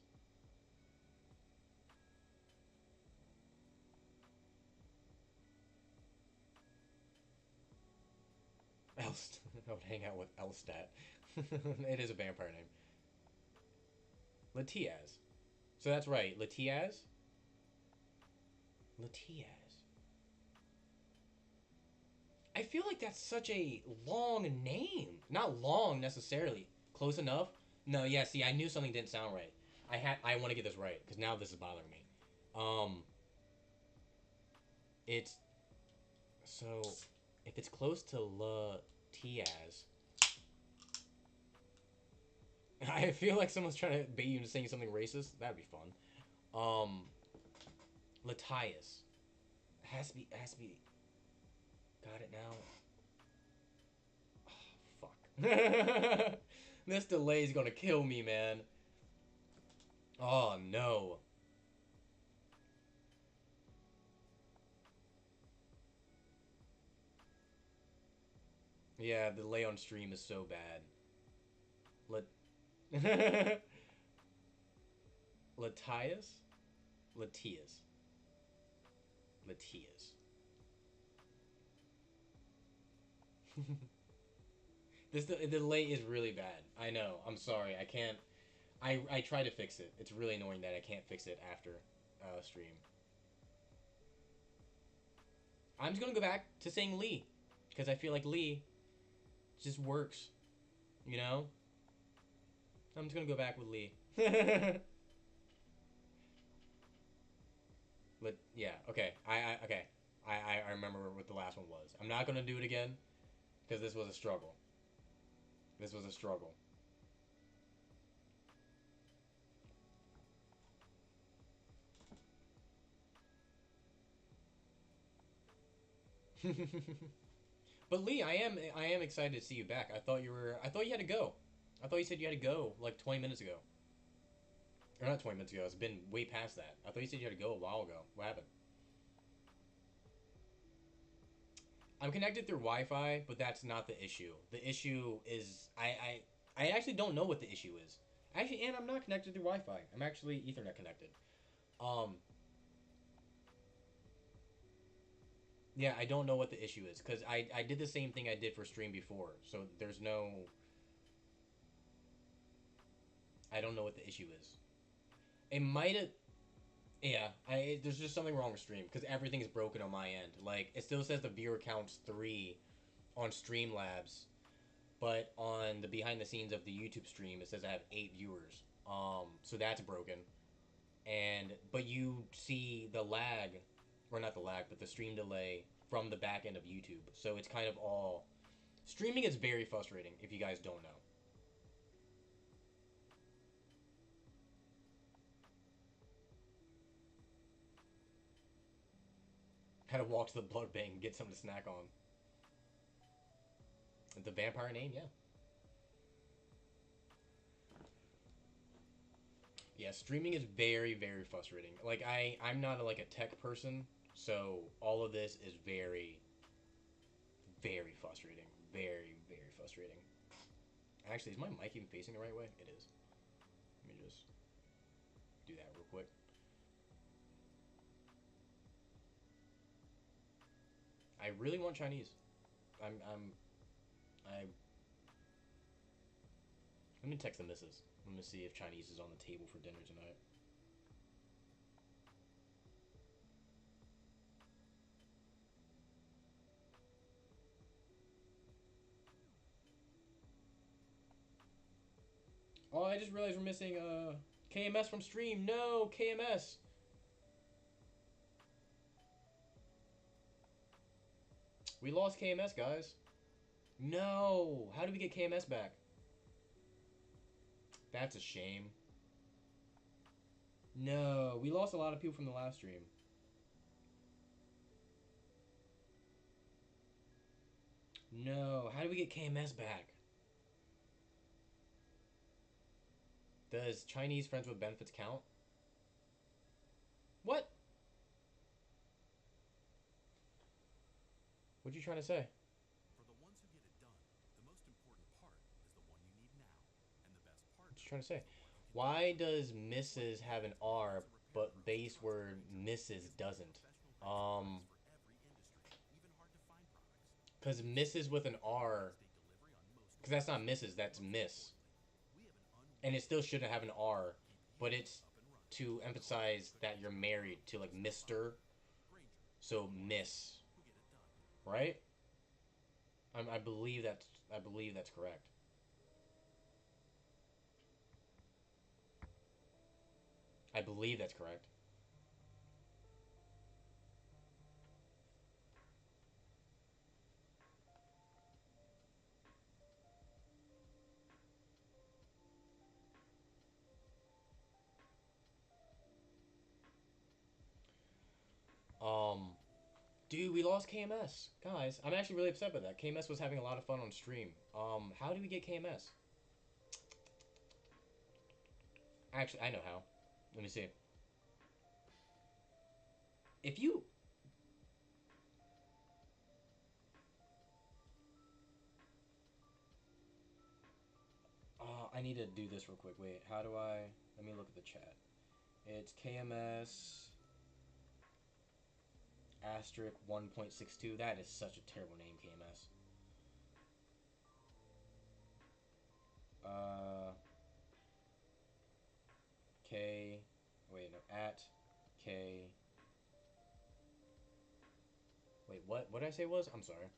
Elst. I would hang out with Elstat. It is a vampire name. Latias. So that's right. Latias. Latias. I feel like that's such a long name. Not long necessarily. Close enough. No, yeah. See, I knew something didn't sound right. I want to get this right because now this is bothering me. Um, it's so if it's close to Latias, I feel like someone's trying to bait you into saying something racist. That'd be fun. Um, Latias. Has to be. Has to be. Got it now. Oh, fuck. This delay is gonna kill me, man. Oh no. Yeah, the delay on stream is so bad. Let Latias? Latias. Latias. The delay is really bad. I know. I'm sorry. I can't. I try to fix it. It's really annoying that I can't fix it after stream. I'm just gonna go back to saying Lee because I feel like Lee just works. You know. I'm just gonna go back with Lee. Yeah. Okay. Okay. I remember what the last one was. I'm not gonna do it again because this was a struggle. This was a struggle. But Lee, I am excited to see you back. I thought you had to go. I thought you said you had to go like 20 minutes ago. Or not 20 minutes ago. It's been way past that. I thought you said you had to go a while ago. What happened? I'm connected through Wi-Fi, but that's not the issue. The issue is I actually don't know what the issue is. Actually, and I'm not connected through Wi-Fi. I'm actually Ethernet connected. Um, yeah, I don't know what the issue is because I did the same thing I did for stream before. So there's no. I don't know what the issue is. It might have. Yeah, there's just something wrong with stream because everything is broken on my end. Like it still says the viewer count's 3 on Streamlabs, but on the behind the scenes of the YouTube stream it says I have 8 viewers. So that's broken. And but you see the lag, or not the lag, but the stream delay from the back end of YouTube. So it's kind of all streaming is very frustrating if you guys don't know. Had to walk to the blood bank and get something to snack on. The vampire name, yeah. Yeah, streaming is very, very frustrating. Like I'm not like a tech person, so all of this is very, very frustrating. Very, very frustrating. Actually, is my mic even facing the right way? It is. Let me just do that real quick. I really want Chinese. I. Let me text the missus. Let me see if Chinese is on the table for dinner tonight. Oh, I just realized we're missing KMS from stream. No, KMS. We lost KMS, guys. No. How do we get KMS back? That's a shame. No, we lost a lot of people from the last stream. No, how do we get KMS back? Does Chinese friends with benefits count? What? What you trying to say? For the ones who get it done, the most important part is the one you need now. And the best part What you trying to say? is the one you can Why trust. does Mrs. have an R but base word Mrs. doesn't? Professional products for every industry, even hard to find products. Cause Mrs. with an R, Same-day delivery on most cause that's not orders. Mrs. That's Most Miss, importantly, we have an and it unrivaled still shouldn't have an R, keep but you it's up and running. to emphasize that you're married to like Mister, Granger, so Miss, who get it done. right? I believe that's correct. I believe that's correct. Um, Dude, we lost KMS, guys. I'm actually really upset by that. KMS was having a lot of fun on stream. How do we get KMS? Actually, I know how. Let me see. If you, I need to do this real quick. Wait, how do I... Let me look at the chat. It's KMS asterisk 1.62. That is such a terrible name, KMS. K... Wait, no. At K... Wait, what did I say it was? I'm sorry.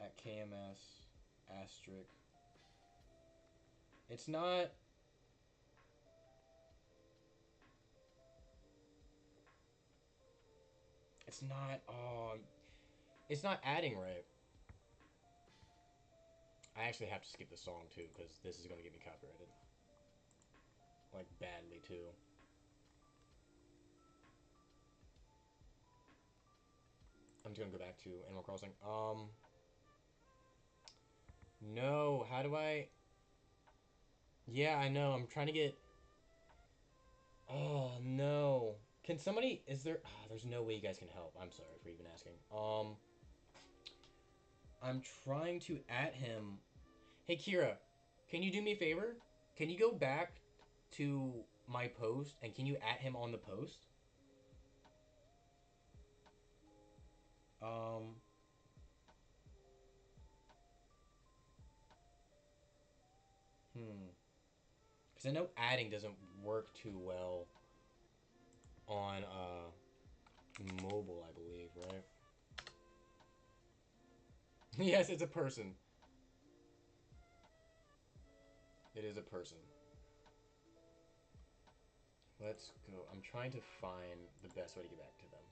At KMS asterisk... It's not... It's not... Oh... It's not adding right. I actually have to skip the song, too, because this is going to get me copyrighted. Like, badly, too. I'm just going to go back to Animal Crossing. No, how do I... Yeah, I know, I'm trying to get... Oh, no. Can somebody... Is there... there's no way you guys can help. I'm sorry for even asking. I'm trying to at him... Hey, Kira, can you do me a favor? Can you go back to my post, and can you at him on the post? Because I know adding doesn't work too well on, mobile, I believe, right? Yes, it's a person. It is a person. Let's go. I'm trying to find the best way to get back to them.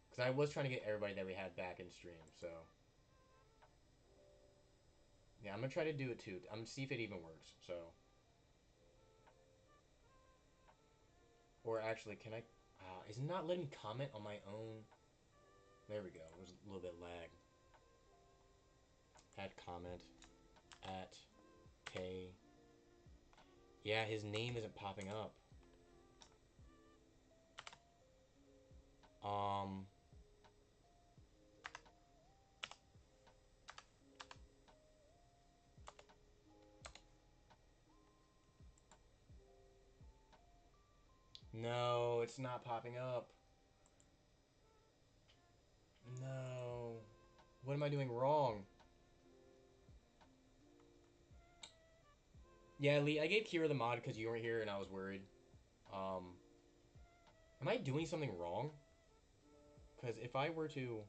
Because I was trying to get everybody that we had back in stream, so... Yeah, I'm going to try to do it too. I'm going to see if it even works, so... Or actually, can I... is it not letting me comment on my own? There we go. There's a little bit lag. Add comment. At K. Yeah, his name isn't popping up. No, it's not popping up. No. What am I doing wrong? Yeah, Lee, I gave Kira the mod because you weren't here and I was worried. Am I doing something wrong? Because if I were to...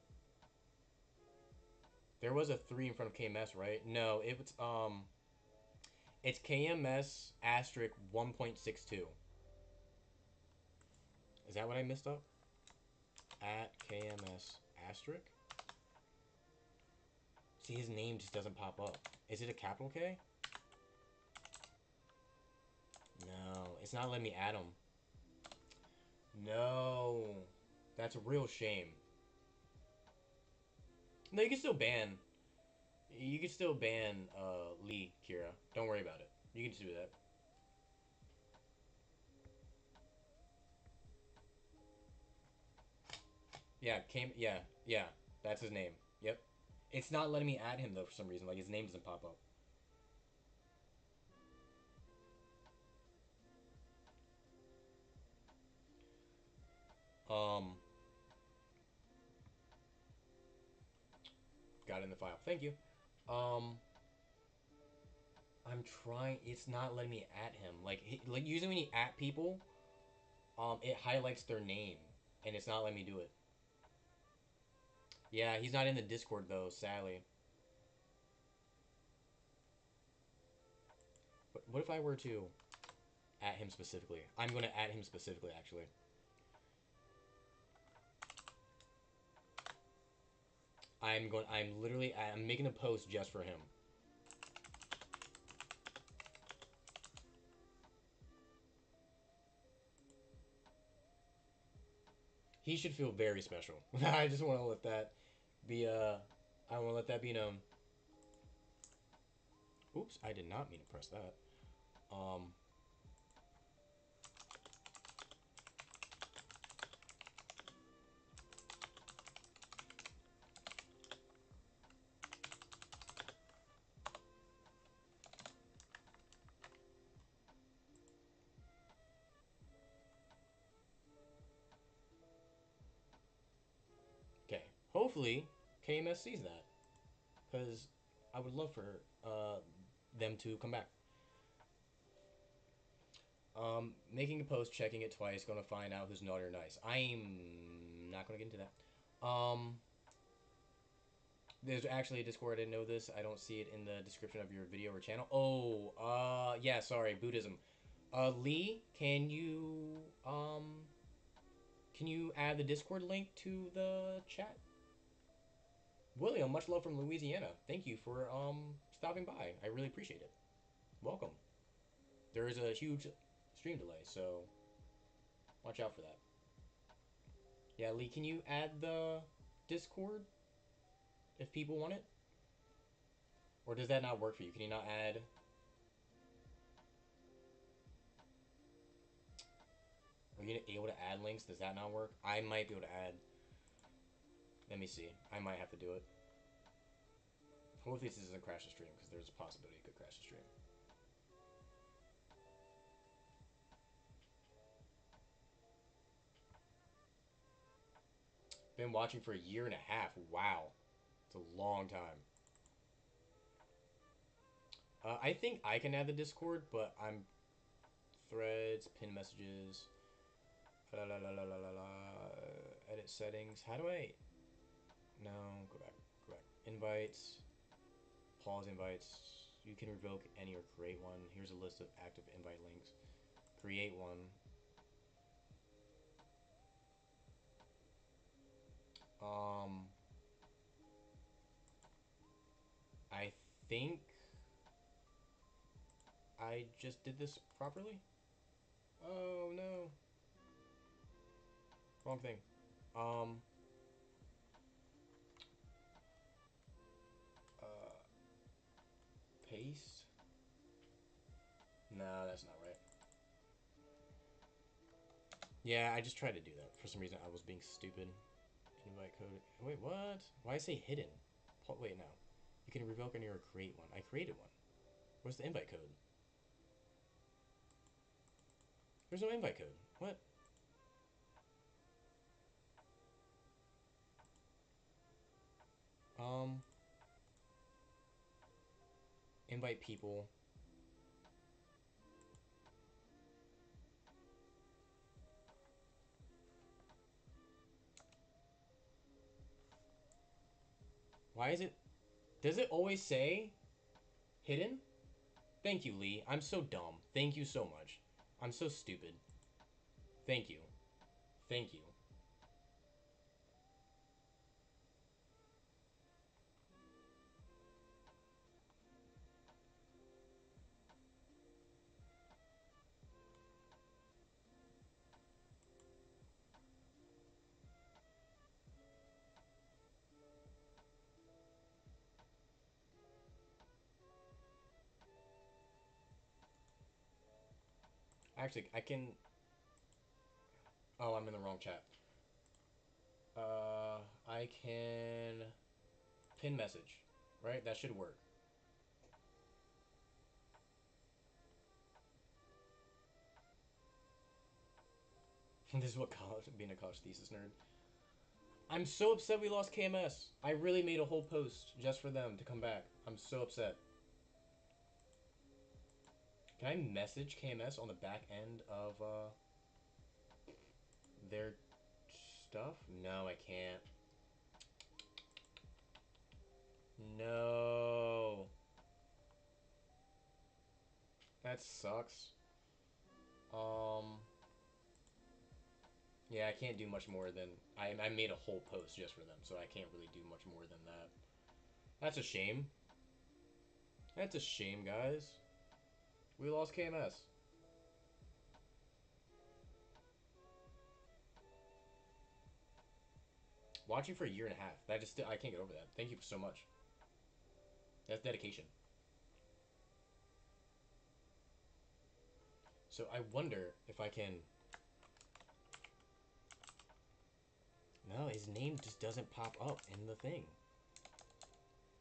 There was a 3 in front of KMS, right? No, it's KMS asterisk 1.62. Is that what I missed up? At KMS asterisk? See, his name just doesn't pop up. Is it a capital K? No, it's not letting me add him. No. That's a real shame. No, you can still ban. You can still ban Lee, Kira. Don't worry about it. You can just do that. Yeah, yeah. That's his name. Yep. It's not letting me add him though for some reason. Like his name doesn't pop up. Um Got it in the file. Thank you. I'm trying. It's not letting me at him. Like usually when you at people, it highlights their name, and it's not letting me do it. Yeah, he's not in the Discord though, sadly. But what if I were to at him specifically? I'm going to at him specifically, actually. I'm making a post just for him. He should feel very special. I just want to let that be, I want to let that be known. Oops, I did not mean to press that. hopefully KMS sees that, because I would love for them to come back. Making a post, checking it twice, gonna find out who's naughty or nice. I'm not gonna get into that. There's actually a Discord. I didn't know this. I don't see it in the description of your video or channel. Oh, yeah. Sorry, Buddhism. Lee, can you add the Discord link to the chat? William, much love from Louisiana. Thank you for stopping by. I really appreciate it. Welcome. There is a huge stream delay, so watch out for that. Yeah, Lee, can you add the Discord if people want it? Or does that not work for you? Can you not add? Are you able to add links? Does that not work? I might be able to add. Let me see. I might have to do it. Hopefully this doesn't crash the stream, because there's a possibility it could crash the stream. Been watching for a year and a half. Wow. It's a long time. I think I can add the Discord, but I'm threads, pin messages, la la la la la la la, edit settings. How do I? No, go back, go back. Invites, pause invites. You can revoke any or create one. Here's a list of active invite links. Create one. I think I just did this properly. Oh no. Wrong thing. Uh, paste. No, that's not right. Yeah, I just tried to do that. For some reason, I was being stupid. Invite code. Wait, what? Why is it hidden? Wait, no. You can revoke any or create one. I created one. Where's the invite code? There's no invite code. What? Um, invite people. Why is it? Does it always say hidden? Thank you, Lee. I'm so dumb. Thank you so much. I'm so stupid. Thank you. Thank you. Actually, I can. Oh, I'm in the wrong chat. I can pin message, right? That should work. This is what college, being a college thesis nerd. I'm so upset we lost KMS. I really made a whole post just for them to come back. I'm so upset. Can I message KMS on the back end of their stuff? No, I can't. No. That sucks. Um. Yeah, I can't do much more than I made a whole post just for them, so I can't really do much more than that. That's a shame. That's a shame, guys. We lost KMS. Watching for a year and a half. I can't get over that. Thank you so much. That's dedication. So I wonder if I can. No, his name just doesn't pop up in the thing.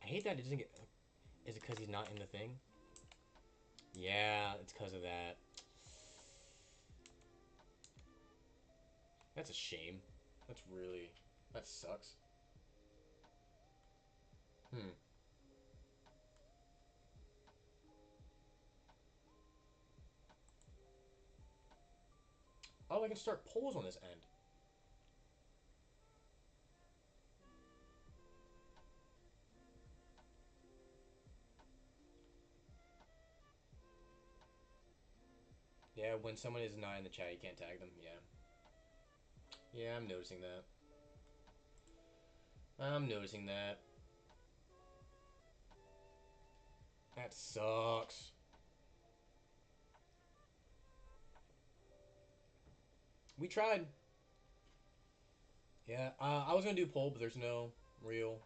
I hate that it doesn't get. Is it because he's not in the thing? Yeah, it's because of that. That's a shame. That's really. That sucks. Hmm. Oh, I can start polls on this end. Yeah, when someone is not in the chat, you can't tag them. Yeah. Yeah, I'm noticing that. I'm noticing that. That sucks. We tried. Yeah, I was gonna do poll, but there's no real.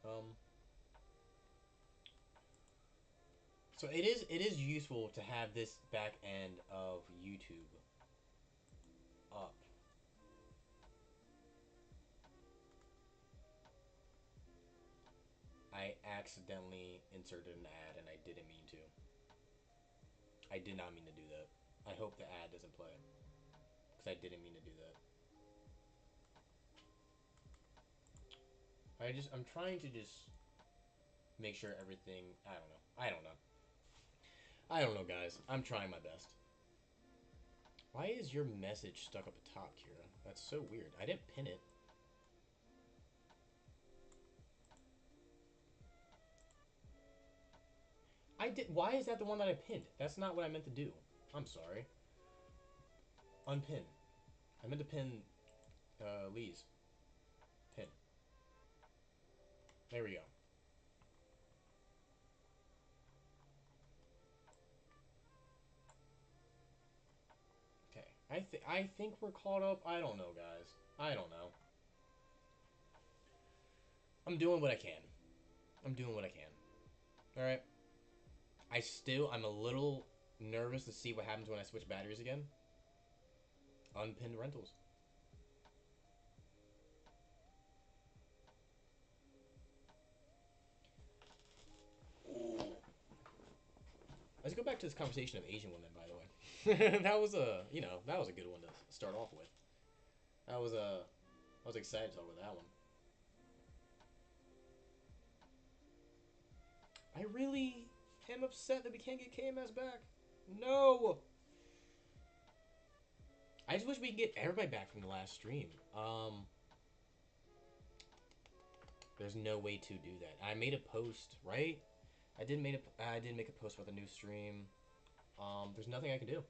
Um, so it is useful to have this back end of YouTube up. I accidentally inserted an ad and I didn't mean to. I did not mean to do that. I hope the ad doesn't play because I didn't mean to do that. I'm trying to just make sure everything. I don't know. I don't know. I don't know, guys. I'm trying my best. Why is your message stuck up at top, Kira? That's so weird. I didn't pin it. I did. Why is that the one that I pinned? That's not what I meant to do. I'm sorry. Unpin. I meant to pin Lee's pin. There we go. Okay. I think we're caught up. I don't know, guys. I don't know. I'm doing what I can. I'm doing what I can. All right. I'm a little nervous to see what happens when I switch batteries again. Unpinned rentals. Let's go back to this conversation of Asian women, by the way. That was a good one to start off with. That was a, I was excited to talk about that one. I really am upset that we can't get KMS back. No. I just wish we could get everybody back from the last stream. There's no way to do that. I made a post, right? I did make a post about the new stream. There's nothing I can do.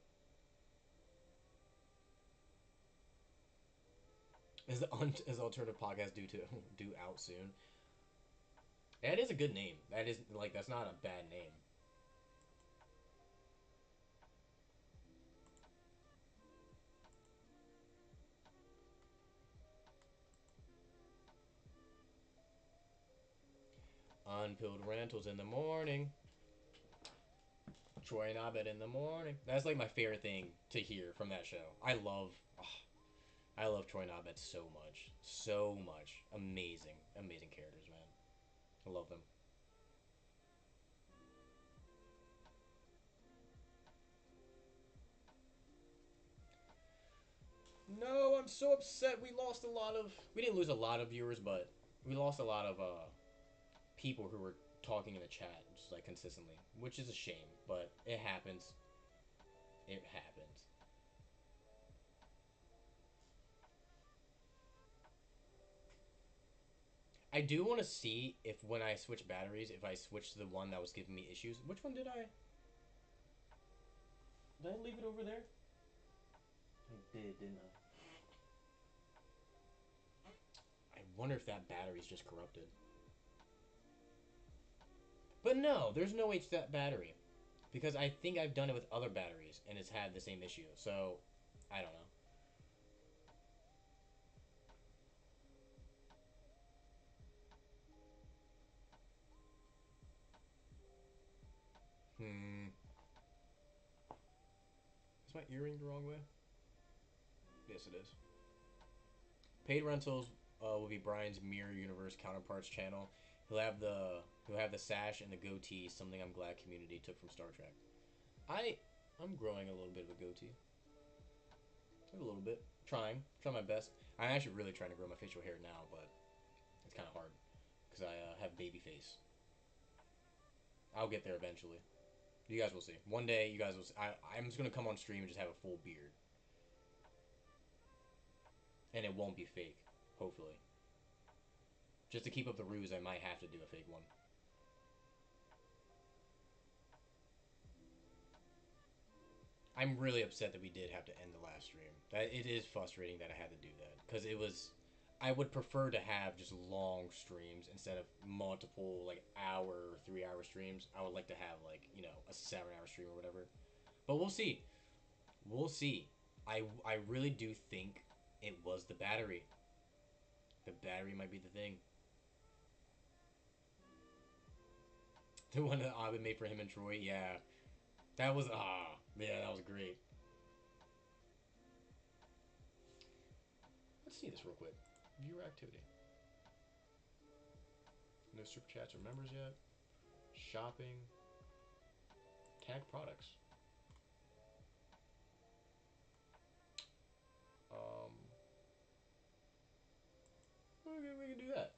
Is the alternative podcast due out soon? That is a good name. That's not a bad name. Unpaid Rentals in the morning. Troy and Abed in the morning. That's like my favorite thing to hear from that show. I love Troy and Abed so much, so much. Amazing, amazing characters, man. I love them. No, I'm so upset. We lost a lot of. We didn't lose a lot of viewers, but we lost a lot of people who were talking in the chat just like consistently, which is a shame. But it happens. It happens. I do want to see if when I switch batteries, if I switch to the one that was giving me issues. Which one did I? Did I leave it over there? I did, didn't I? I wonder if that battery's just corrupted. But no, there's no way it's that battery. Because I think I've done it with other batteries and it's had the same issue. So, I don't know. Hmm. Is my earring the wrong way? Yes, it is. Paid rentals will be Brian's Mirror Universe counterparts channel. He'll have the sash and the goatee, something I'm glad community took from Star Trek. I I'm growing a little bit of a goatee. A little bit. Trying my best. I'm actually really trying to grow my facial hair now, but it's kind of hard because I have baby face. I'll get there eventually. You guys will see. One day, you guys will see. I'm just gonna come on stream and just have a full beard, and it won't be fake. Hopefully, just to keep up the ruse, I might have to do a fake one. I'm really upset that we did have to end the last stream. That it is frustrating that I had to do that because it was. I would prefer to have just long streams instead of multiple like hour or 3 hour streams. I would like to have like a 7 hour stream or whatever. But we'll see. We'll see. I really do think it was the battery. The battery might be the thing. The one that Abed made for him and Troy. Yeah, that was yeah, that was great. Let's see this real quick. Viewer activity. No super chats or members yet. Shopping. Tag products. Um. Okay, we can do that.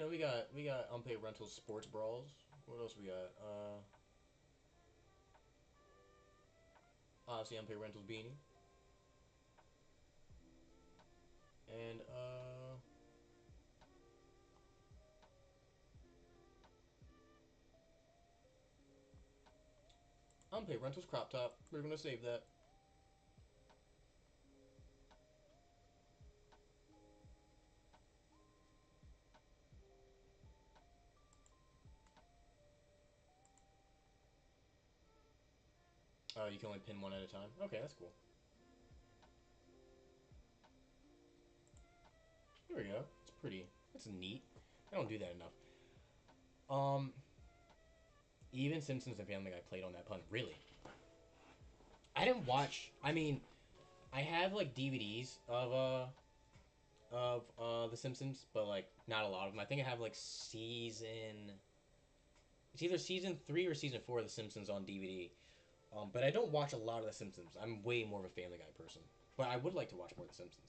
We got Unpaid Rentals Sports Brawls. What else we got? Obviously Unpaid Rentals Beanie. And Unpaid Rentals Crop Top. We're gonna save that. Oh, you can only pin one at a time. Okay, that's cool. Here we go. It's pretty. It's neat. I don't do that enough. Um, even Simpsons and Family Guy played on that pun. Really? I didn't watch. I mean, I have like DVDs of The Simpsons, but like not a lot of them. I think I have like season. It's either season 3 or season 4 of The Simpsons on DVD. But I don't watch a lot of The Simpsons. I'm way more of a Family Guy person. But I would like to watch more of The Simpsons.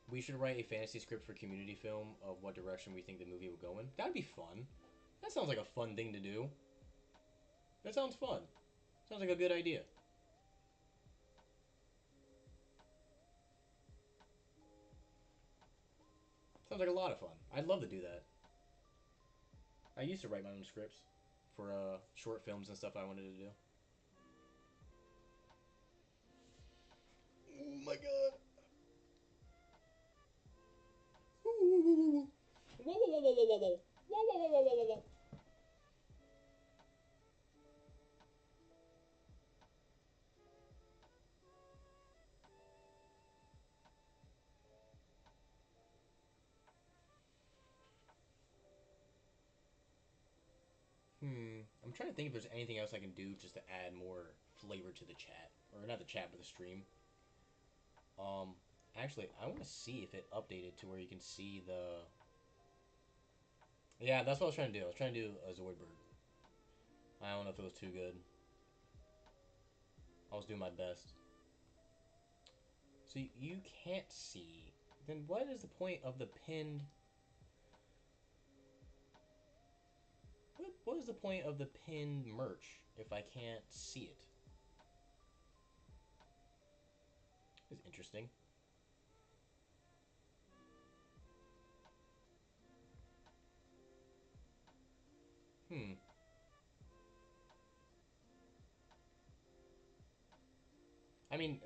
We should write a fantasy script for Community Film of what direction we think the movie will go in. That'd be fun. That sounds like a fun thing to do. That sounds fun. Sounds like a good idea. Sounds like a lot of fun. I'd love to do that. I used to write my own scripts for short films and stuff I wanted to do. Oh my god. Whoa, whoa, whoa, whoa, whoa, whoa. Whoa, whoa, whoa, whoa, whoa, whoa. I'm trying to think if there's anything else I can do just to add more flavor to the chat. Or not the chat, but the stream. Um, Actually, I want to see if it updated to where you can see the... Yeah, that's what I was trying to do. I was trying to do a Zoidberg. I don't know if it was too good. I was doing my best. So you can't see. Then what is the point of the pinned... What is the point of the pinned merch if I can't see it? It's interesting. Hmm. I mean,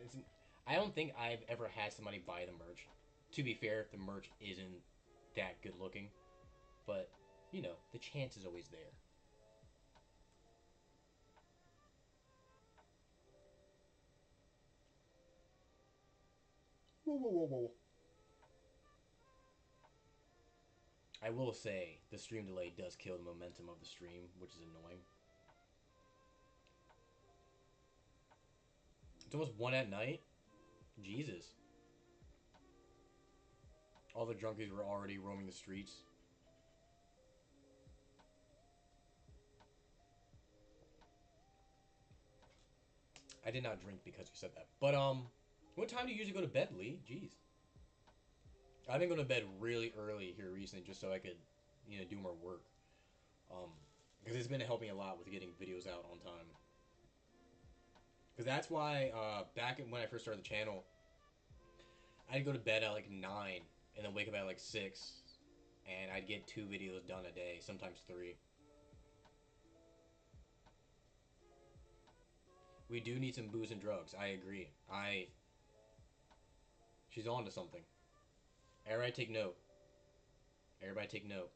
I don't think I've ever had somebody buy the merch. To be fair, the merch isn't that good looking. But, the chance is always there. Whoa, whoa, whoa, whoa. I will say, the stream delay does kill the momentum of the stream, which is annoying. It's almost 1 at night? Jesus. All the drunkies were already roaming the streets. I did not drink because you said that. But what time do you usually go to bed, Lee? Jeez. I've been going to bed really early here recently just so I could, do more work. Um, because it's been helping a lot with getting videos out on time. Because that's why back when I first started the channel, I'd go to bed at like 9 and then wake up at like 6, and I'd get 2 videos done a day, sometimes 3. We do need some booze and drugs. I agree. She's on to something. Everybody take note. Everybody take note.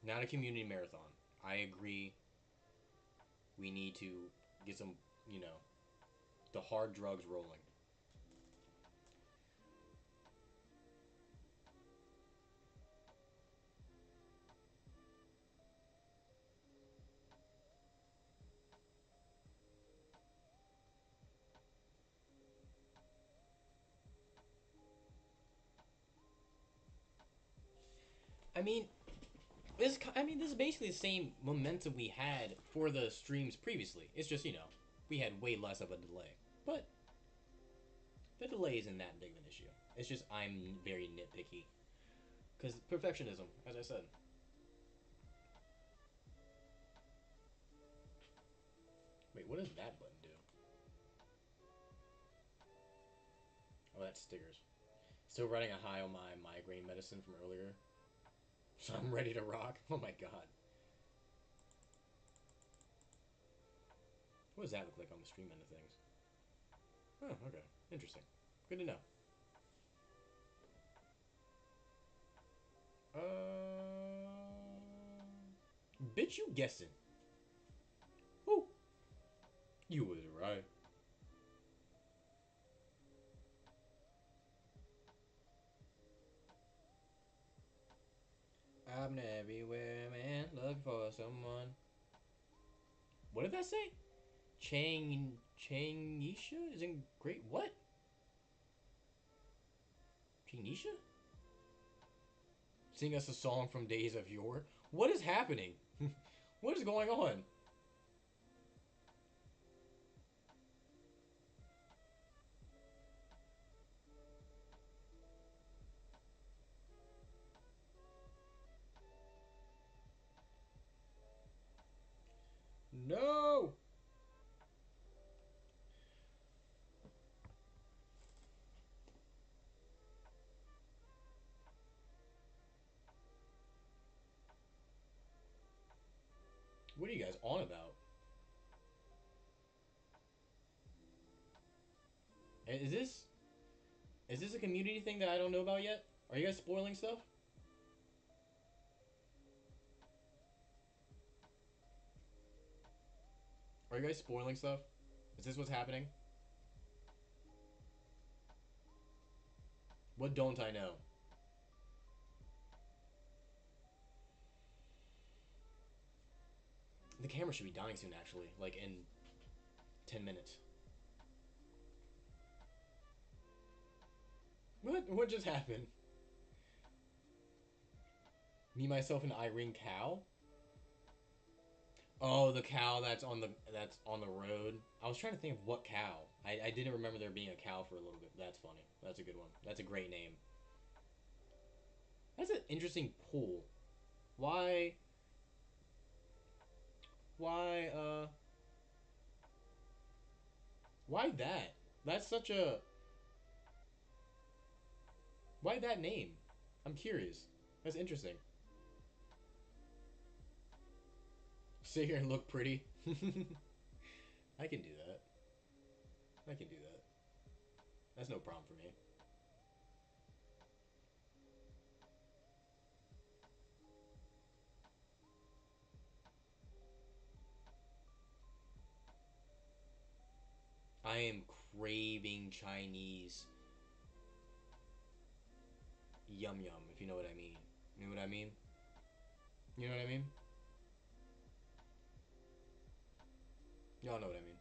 Not a community marathon. I agree. We need to get some, the hard drugs rolling. I mean, this is basically the same momentum we had for the streams previously. It's just, we had way less of a delay. But the delay isn't that big of an issue. It's just I'm very nitpicky. Because perfectionism, as I said. Wait, what does that button do? Oh, that's stickers. Still running a high on my migraine medicine from earlier. So I'm ready to rock. Oh my god. What does that look like on the stream end of things? Oh, okay. Interesting. Good to know. Bitch, you guessing. Who? You was right. I'm everywhere, man, looking for someone. What did that say? Changisha is in great. What? Changisha? Sing us a song from days of yore. What is happening? What is going on? No! What are you guys on about? Is this a community thing that I don't know about yet? Are you guys spoiling stuff? Are you guys spoiling stuff? Is this what's happening? What don't I know? The camera should be dying soon, actually. Like in 10 minutes. What just happened? Me, myself, and Irene cow? Oh, the cow that's on the road. I was trying to think of what cow. I didn't remember there being a cow for a little bit. That's funny. That's a good one. That's a great name. That's an interesting pull. Why? Why? Why that? That's such a. Why that name? I'm curious. That's interesting. Sit here and look pretty. I can do that. I can do that. That's no problem for me. I am craving Chinese yum yum, if you know what I mean. You know what I mean? You know what I mean? Y'all know what I mean.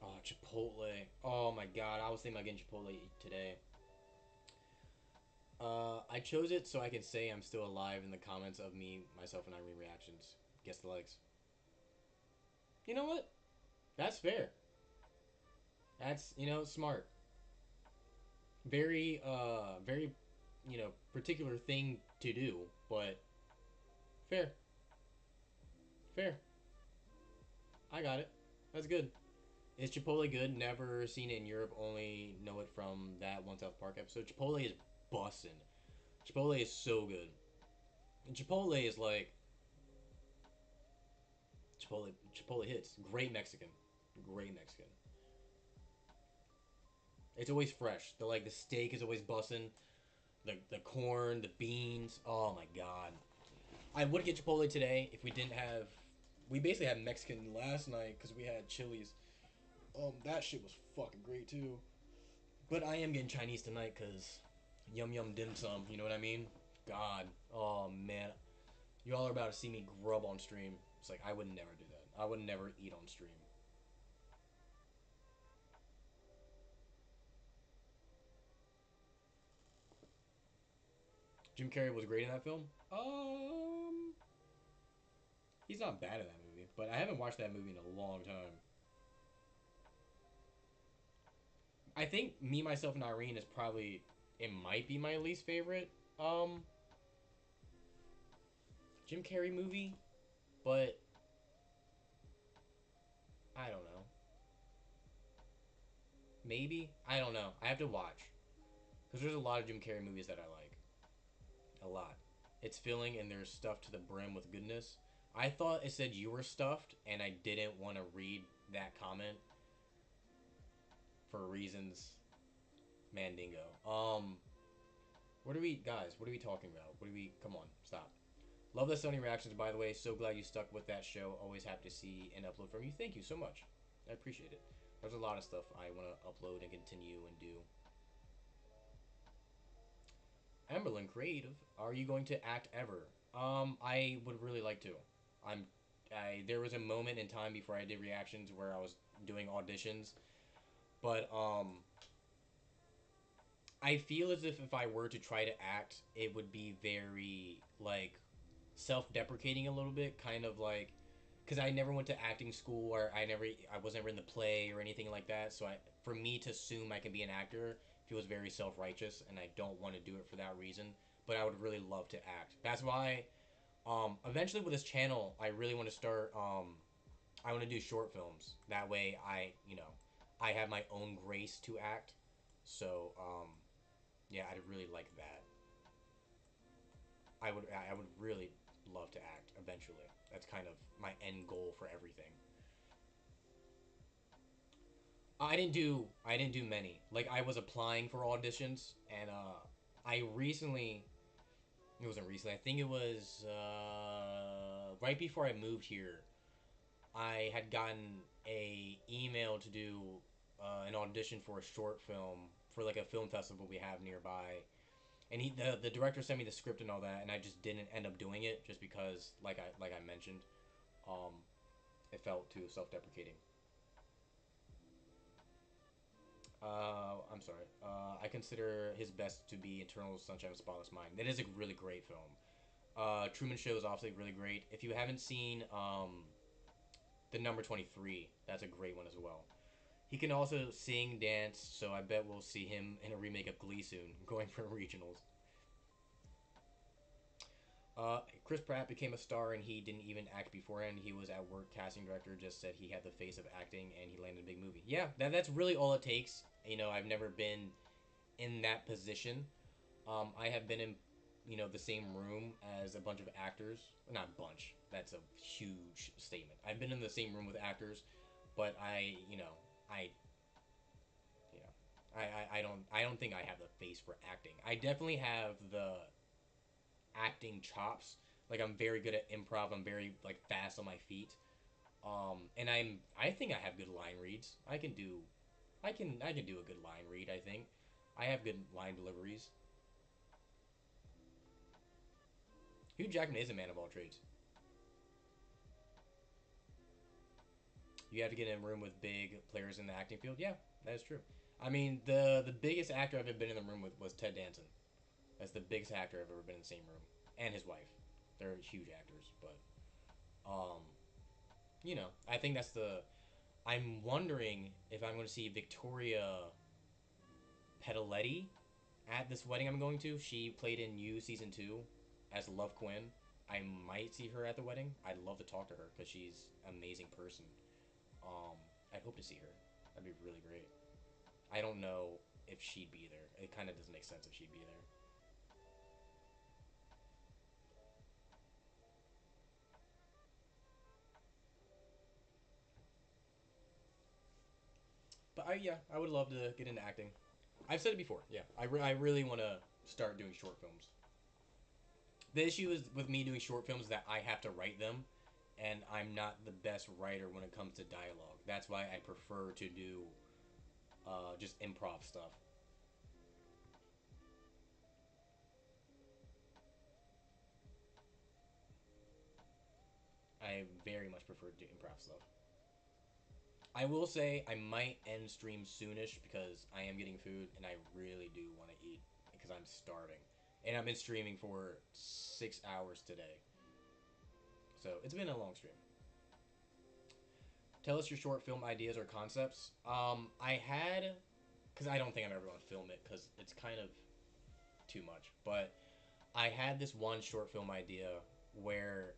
Oh, Chipotle. Oh my god, I was thinking about getting Chipotle today. I chose it so I can say I'm still alive in the comments of me, myself, and Irene reactions. Guess the likes. You know what? That's fair. That's smart. Very particular thing to do, but fair, fair. I got it. That's good. Is Chipotle good? Never seen it in Europe. Only know it from that One South Park episode. Chipotle is bussin'. Chipotle is so good. And Chipotle is like Chipotle hits. Great Mexican. Great Mexican. It's always fresh. The steak is always bussin'. The corn, the beans. Oh my god. I would get Chipotle today if we didn't have. We basically had Mexican last night because we had Chili's. That shit was fucking great too. But I am getting Chinese tonight because yum yum dim sum. You know what I mean? God. Oh man. You all are about to see me grub on stream. It's like I would never do that. I would never eat on stream. Jim Carrey was great in that film. He's not bad in that movie, but I haven't watched that movie in a long time. I think Me, Myself, and Irene is probably it might be my least favorite Jim Carrey movie, but I don't know. Maybe I don't know. I have to watch because there's a lot of Jim Carrey movies that I like a lot. It's filling and there's stuffed to the brim with goodness. I thought it said you were stuffed, and I didn't want to read that comment for reasons Mandingo. What are we guys? What are we talking about? What are we? Come on, stop. Love the Sony reactions, by the way. So glad you stuck with that show. Always happy to see an upload from you. Thank you so much. I appreciate it. There's a lot of stuff I want to upload and continue and do. Emberlyn Creative, are you going to act ever? I would really like to. I'm. There was a moment in time before I did reactions where I was doing auditions, but I feel as if I were to try to act, it would be very like self-deprecating a little bit, kind of like because I never went to acting school or I was never in the play or anything like that. So for me to assume I can be an actor feels very self-righteous, and I don't want to do it for that reason. But I would really love to act. That's why eventually with this channel, I really want to start. I want to do short films. That way, I have my own grace to act. So yeah, I'd really like that. I would really love to act eventually. That's kind of my end goal for everything. I didn't do many. Like I was applying for auditions, and I recently it wasn't recently. I think it was right before I moved here. I had gotten a email to do an audition for a short film for like a film festival we have nearby, and the director sent me the script and all that, and I just didn't end up doing it just because like I mentioned, um, it felt too self-deprecating. I'm sorry. I consider his best to be Eternal Sunshine of the Spotless Mind. It is a really great film. Truman Show is obviously really great. If you haven't seen the number 23, that's a great one as well. He can also sing, dance, so I bet we'll see him in a remake of Glee soon, going for regionals. Chris Pratt became a star and he didn't even act beforehand. He was at work. Casting director just said he had the face of acting and he landed a big movie. Yeah, that's really all it takes. I've never been in that position. I have been in, the same room as a bunch of actors. Not bunch. That's a huge statement. I've been in the same room with actors, but I, you know, I don't think I have the face for acting. I definitely have the acting chops. Like I'm very good at improv. I'm very like fast on my feet. And I think I have good line reads. I can do a good line read. I think I have good line deliveries. Hugh Jackman is a man of all trades. You have to get in a room with big players in the acting field. Yeah, that is true. I mean, the biggest actor I've ever been in the room with was Ted Danson. That's the biggest actor I've ever been in the same room, and his wife. They're huge actors, but um, I think that's the. I'm wondering if I'm going to see Victoria Pedaletti at this wedding I'm going to. She played in You season 2 as Love Quinn. I might see her at the wedding. I'd love to talk to her because she's an amazing person. Um, I'd hope to see her. That'd be really great. I don't know if she'd be there. It kind of doesn't make sense if she'd be there. But yeah, I would love to get into acting. I've said it before. Yeah, I really want to start doing short films. The issue is with me doing short films that I have to write them, and I'm not the best writer when it comes to dialogue. That's why I prefer to do just improv stuff. I very much prefer to do improv stuff. I will say I might end stream soonish because I am getting food and I really do want to eat because I'm starving. And I've been streaming for 6 hours today. So it's been a long stream. Tell us your short film ideas or concepts. I had, because I don't think I'm ever going to film it because it's kind of too much. But I had this one short film idea where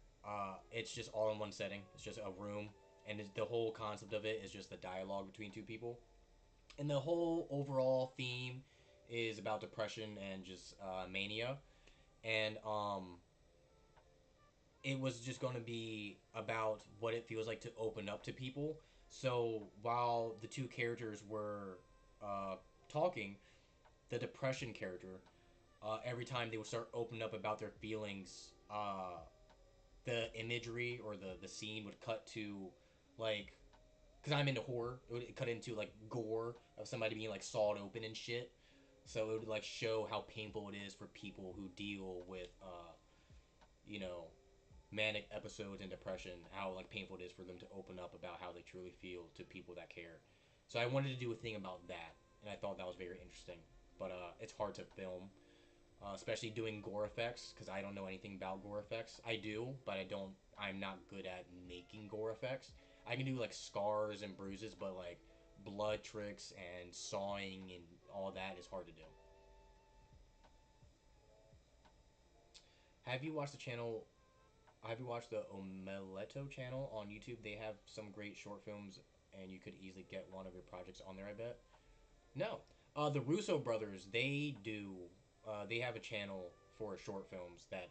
it's just all in one setting. It's just a room, and the whole concept of it is just the dialogue between two people. And the whole overall theme is about depression and just mania. And it was just going to be about what it feels like to open up to people. So while the two characters were talking, the depression character, every time they would start opening up about their feelings, the imagery or the scene would cut to like, because I'm into horror, it would cut into like gore of somebody being like sawed open and shit. So it would like show how painful it is for people who deal with you know manic episodes and depression, how like painful it is for them to open up about how they truly feel to people that care. So I wanted to do a thing about that, and I thought that was very interesting. But it's hard to film, especially doing gore effects because I don't know anything about gore effects. I do, but I don't. I'm not good at making gore effects. I can do like scars and bruises, but like blood tricks and sawing and all that is hard to do. Have you watched the channel? Have you watched the Omeletto channel on YouTube? They have some great short films, and you could easily get one of your projects on there. I bet. No, the Russo brothers. They do. They have a channel for short films that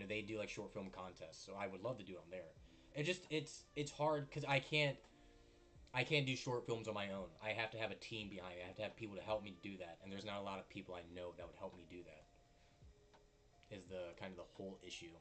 they do like short film contests. So I would love to do it on there. It's hard because I can't do short films on my own. I have to have a team behind me. I have to have people to help me do that, and there's not a lot of people I know that would help me do that. Is the kind of the whole issue.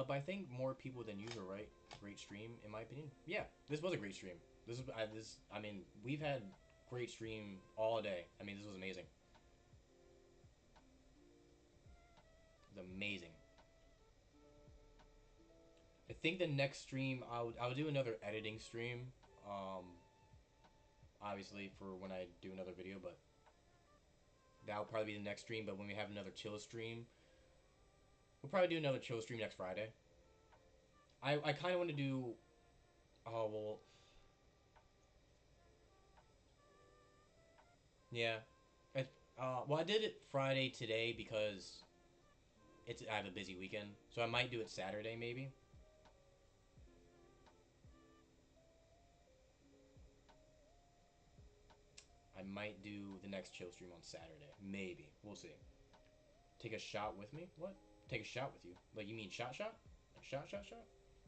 But I think more people than usual, right? Great stream, in my opinion. Yeah, this was a great stream. This. I mean, we've had great stream all day. I mean, this was amazing. It was amazing. I think the next stream I would do another editing stream. Um, Obviously for when I do another video, but that'll probably be the next stream. But when we have another chill stream, we'll probably do another chill stream next Friday. I kind of want to do. Oh well, yeah. I, well, I did it Friday today because I have a busy weekend, so I might do it Saturday maybe. I might do the next chill stream on Saturday, maybe. We'll see. Take a shot with me? What? Take a shot with you? Like you mean shot? Like shot?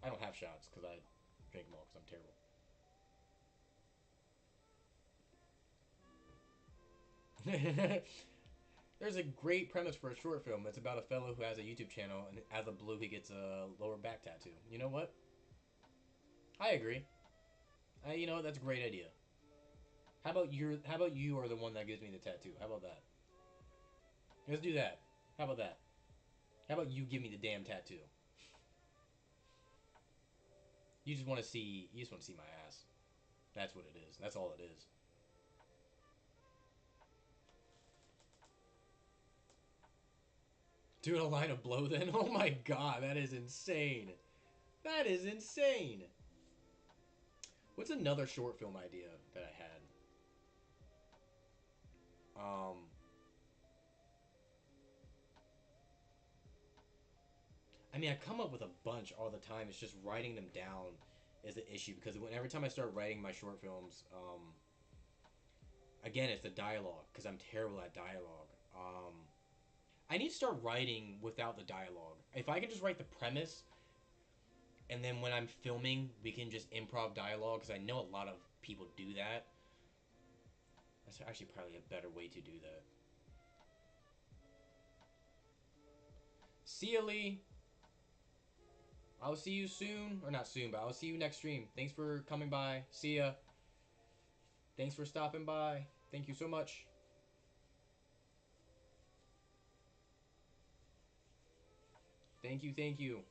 I don't have shots because I drink them all because I'm terrible. There's a great premise for a short film. It's about a fellow who has a YouTube channel, and out of the blue, he gets a lower back tattoo. You know what? I agree. That's a great idea. How about you are the one that gives me the tattoo? How about that? Let's do that. How about that? How about you give me the damn tattoo? You just want to see. You just want to see my ass. That's what it is. That's all it is. Doing a line of blow then? Oh my god, that is insane. That is insane. What's another short film idea that I had? Um, I mean, I come up with a bunch all the time. It's just writing them down is the issue because every time I start writing my short films, again, it's the dialogue because I'm terrible at dialogue. I need to start writing without the dialogue. If I can just write the premise, and then when I'm filming, we can just improv dialogue because I know a lot of people do that. That's actually probably a better way to do that. See ya, Lee. I'll see you soon, or not soon, but I'll see you next stream. Thanks for coming by. See ya. Thanks for stopping by. Thank you so much. Thank you, thank you.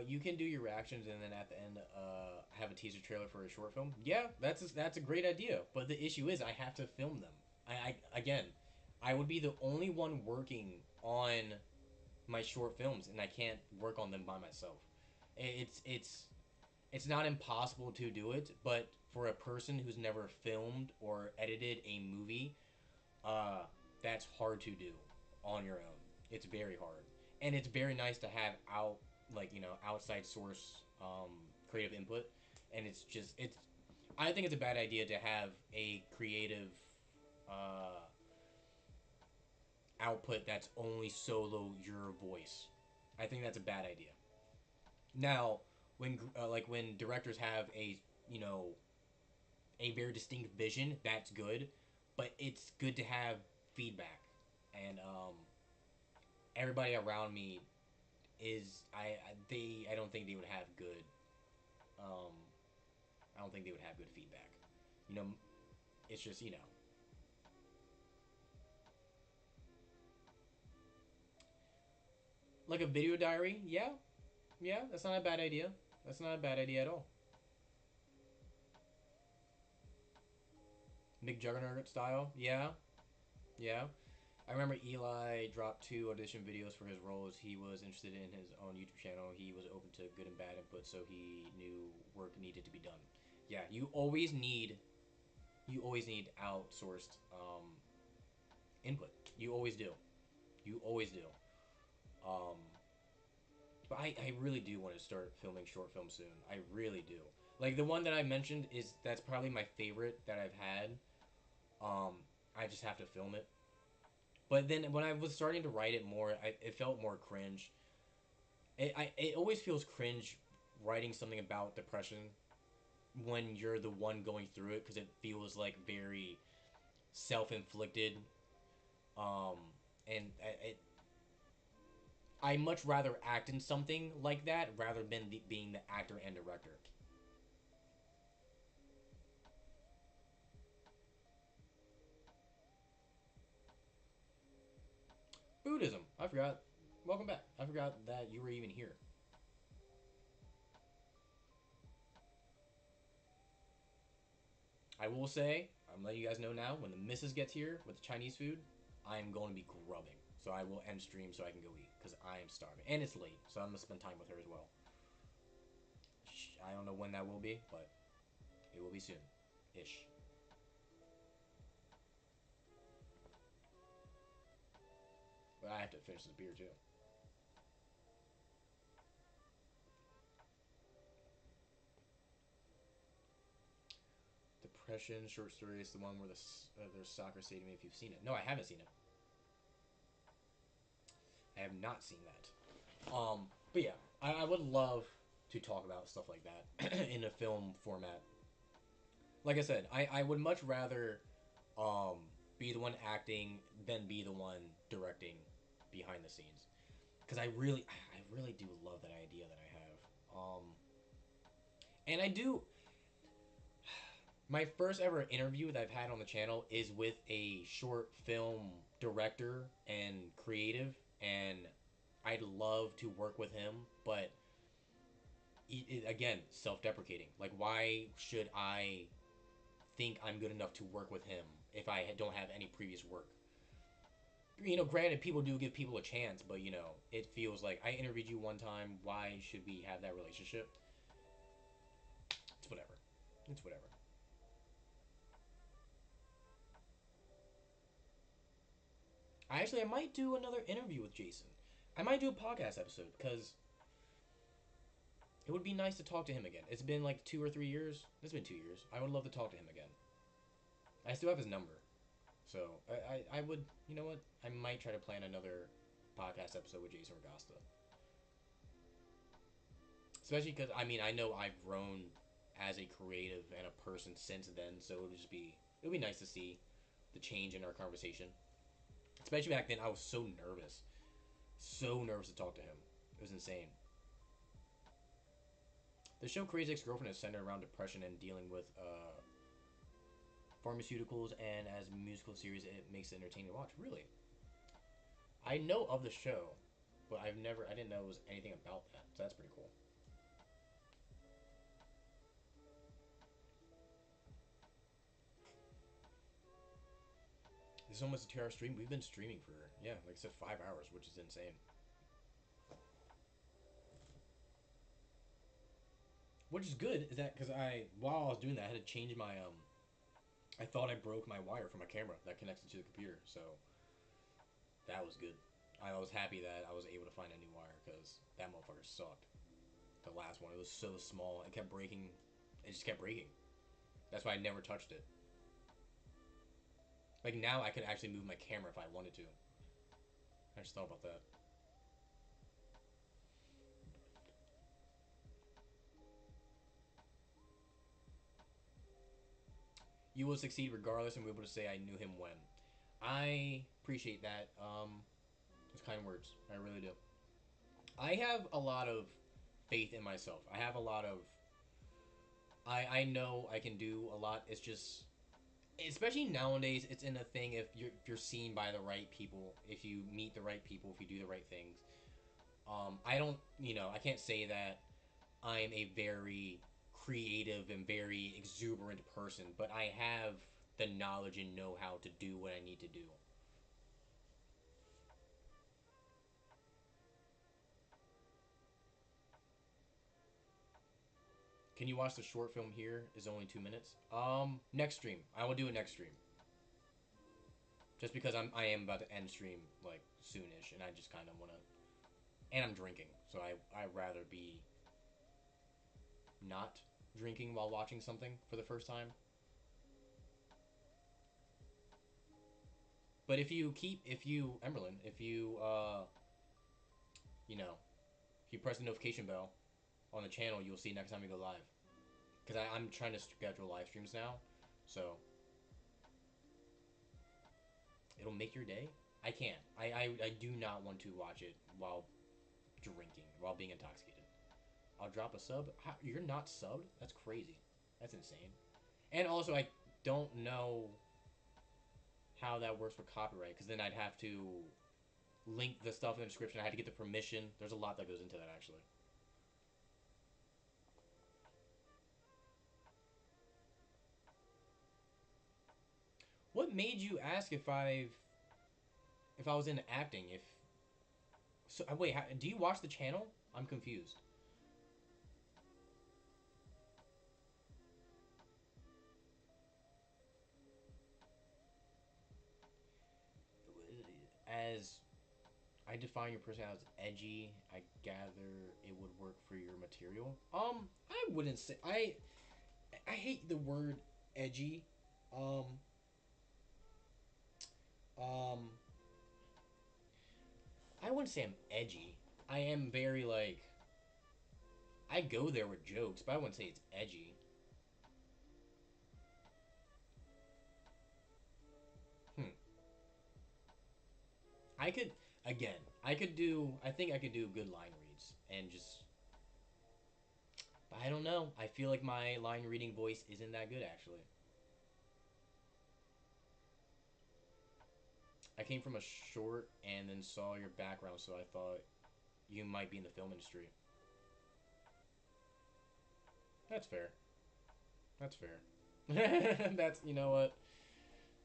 You can do your reactions and then at the end, have a teaser trailer for a short film. Yeah, that's a great idea. But the issue is, I have to film them. I again, I would be the only one working on my short films, and I can't work on them by myself. It's not impossible to do it, but for a person who's never filmed or edited a movie, uh, that's hard to do on your own. It's very hard, and it's very nice to have outside source creative input, and it's. I think it's a bad idea to have a creative uh, output that's only solo your voice. I think that's a bad idea. Now, when directors have you know a very distinct vision, that's good, but it's good to have feedback, and everybody around me is I don't think they would have good um I don't think they would have good feedback. You know, it's just like a video diary. Yeah, yeah, that's not a bad idea. That's not a bad idea at all. Big Juggernaut style. Yeah, yeah. I remember Eli dropped 2 audition videos for his roles. He was interested in his own YouTube channel. He was open to good and bad input, so he knew work needed to be done. Yeah, you always need outsourced input. You always do. You always do. Um, but I really do want to start filming short films soon. I really do. Like the one that I mentioned that's probably my favorite that I've had. Um, I just have to film it. But then when I was starting to write it more, it felt more cringe. It always feels cringe writing something about depression when you're the one going through it because it feels like very self-inflicted. Um, and I much rather act in something like that rather than being the actor and director. Buddhism. I forgot. Welcome back. I forgot that you were even here. I will say, I'm letting you guys know now, when the missus gets here with the Chinese food, I am going to be grubbing. So I will end stream so I can go eat because I am starving. And it's late, so I'm going to spend time with her as well. I don't know when that will be, but it will be soon. Ish. But I have to finish this beer too. Depression short story is the one where there's soccer stadium. If you've seen it, no, I haven't seen it. I have not seen that. But yeah, I would love to talk about stuff like that in a film format. Like I said, I would much rather um, be the one acting than be the one directing behind the scenes because I really do love that idea that I have. And I do My first ever interview that I've had on the channel is with a short film director and creative, and I'd love to work with him, but again, self-deprecating. Like, why should I think I'm good enough to work with him if I don't have any previous work? Granted, people do give people a chance, but it feels like I interviewed you one time. Why should we have that relationship? It's whatever. It's whatever. I might do another interview with Jason. I might do a podcast episode because it would be nice to talk to him again. It's been like 2 or 3 years. It's been 2 years. I would love to talk to him again. I still have his number. So I would, you know what? I might try to plan another podcast episode with Jason Regasta. Especially because, I know I've grown as a creative and a person since then. So it would be nice to see the change in our conversation. Especially back then, I was so nervous. So nervous to talk to him. It was insane. The show Crazy Ex-Girlfriend is centered around depression and dealing with pharmaceuticals, and as a musical series, it makes it entertaining to watch. Really, I know of the show, but I didn't know it was anything about that. So that's pretty cool. This is almost a 2 hour stream. We've been streaming for, yeah, like I said, 5 hours, which is insane. Which is good, is that because while I was doing that, I had to change my I thought I broke my wire from my camera that connects it to the computer, so that was good. I was happy that I was able to find a new wire because that motherfucker sucked. The last one, it was so small, it kept breaking. It just kept breaking. That's why I never touched it. Like now, I could actually move my camera if I wanted to. I just thought about that. You will succeed regardless, and be able to say I knew him when. I appreciate that. Those kind words. I really do. I have a lot of faith in myself. I have a lot of. I know I can do a lot. It's just, especially nowadays, it's in a thing if you're seen by the right people, if you meet the right people, if you do the right things. I don't, I can't say that I'm a very creative and very exuberant person, but I have the knowledge and know how to do what I need to do. Can you watch the short film here? Is only 2 minutes. Next stream. I will do a next stream. Just because I am about to end stream like soonish, and I just kind of want to. And I'm drinking, so I rather be not drinking while watching something for the first time. But if you Emberlyn, if you press the notification bell on the channel, you'll see next time we go live. Because I'm trying to schedule live streams now, so it'll make your day. I can't. I do not want to watch it while drinking, while being intoxicated. I'll drop a sub. How, you're not subbed? That's crazy. That's insane. And also, I don't know how that works for copyright, because then I'd have to link the stuff in the description. I had to get the permission. There's a lot that goes into that, actually. What made you ask if I was in acting? If so, wait, do you watch the channel? I'm confused. As I define your personality as edgy, I gather it would work for your material. I wouldn't say I hate the word edgy. Um, um, I wouldn't say I'm edgy. I am very like I go there with jokes, but I wouldn't say it's edgy. Hmm. I could again. I could do. I think I could do good line reads and just. But I don't know. I feel like my line reading voice isn't that good actually. I came from a short and then saw your background, so I thought you might be in the film industry. That's fair. That's fair. That's, you know what?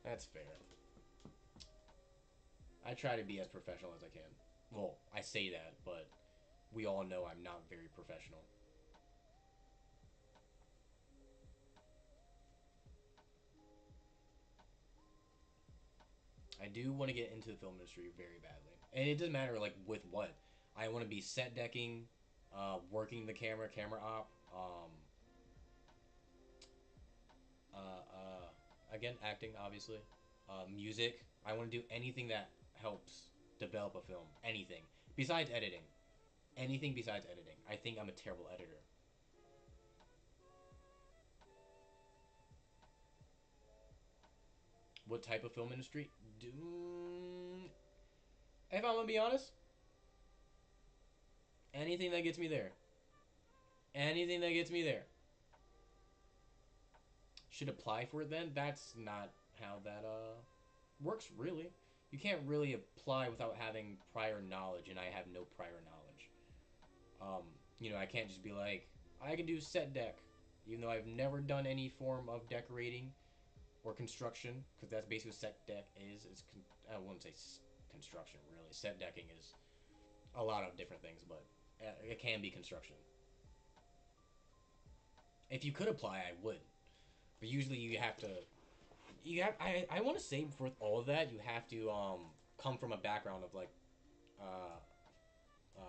That's fair. I try to be as professional as I can. Well, I say that, but we all know I'm not very professional. I do want to get into the film industry very badly, and it doesn't matter like with what. I want to be set decking, working the camera, camera op. Again, acting, obviously. Music. I want to do anything that helps develop a film. Anything besides editing. Anything besides editing. I think I'm a terrible editor. What type of film industry? Do... If I'm gonna be honest, anything that gets me there. Anything that gets me there. Should apply for it then? That's not how that works really. You can't really apply without having prior knowledge, and I have no prior knowledge. Um, I can't just be like, I can do set deck, even though I've never done any form of decorating or construction, because that's basically what set deck is. I wouldn't say construction really. Set decking is a lot of different things, but it can be construction. If you could apply, I would. But usually you have to. You have. I want to say for all of that, you have to come from a background of uh uh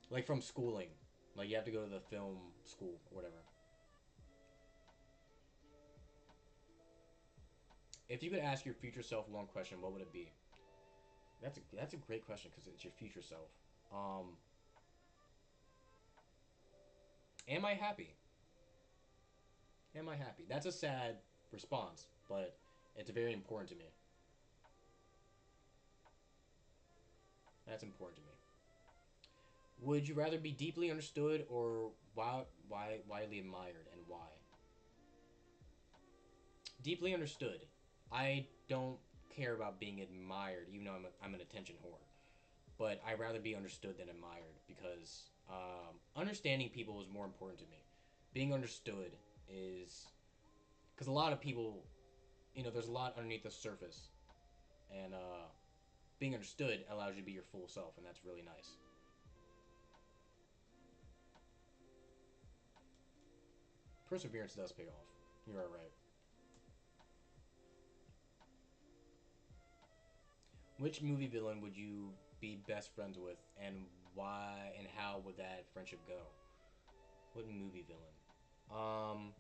like from schooling. Like you have to go to the film school or whatever. If you could ask your future self one question, what would it be? That's a great question because it's your future self. Um, am I happy? Am I happy? That's a sad response, but it's very important to me. That's important to me. Would you rather be deeply understood or widely admired, and why? Deeply understood. I don't care about being admired, even though I'm an attention whore. But I'd rather be understood than admired because understanding people is more important to me. Being understood is because a lot of people, there's a lot underneath the surface, and being understood allows you to be your full self, and that's really nice. Perseverance does pay off. You're all right. Which movie villain would you be best friends with, and why, and how would that friendship go? What movie villain? Um,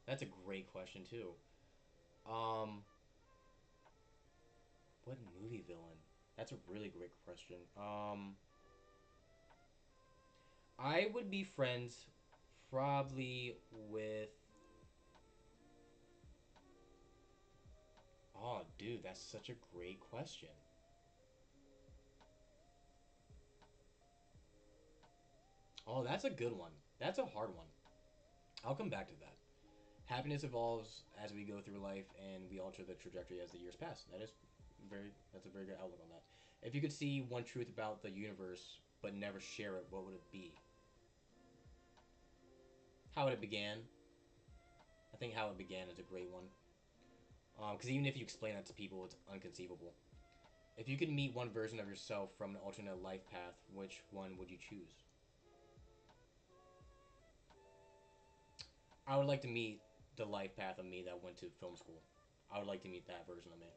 that's a great question too. Um, what movie villain? That's a really great question. I would be friends probably with. Oh, dude, that's such a great question. Oh, that's a good one. That's a hard one. I'll come back to that. Happiness evolves as we go through life, and we alter the trajectory as the years pass. That's a very good outlook on that. If you could see one truth about the universe but never share it, what would it be? How it began. I think how it began is a great one. Because even if you explain that to people, it's unconceivable. If you could meet one version of yourself from an alternate life path, which one would you choose? I would like to meet the life path of me that went to film school. I would like to meet that version of me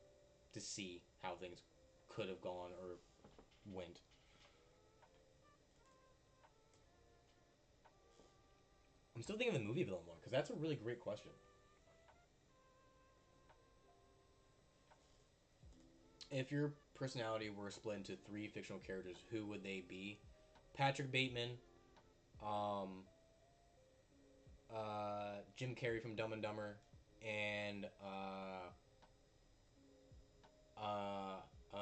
to see how things could have gone or went. I'm still thinking of the movie villain one because that's a really great question. If your personality were split into three fictional characters, who would they be? Patrick Bateman, um, Jim Carrey from Dumb and Dumber, and uh, uh, uh,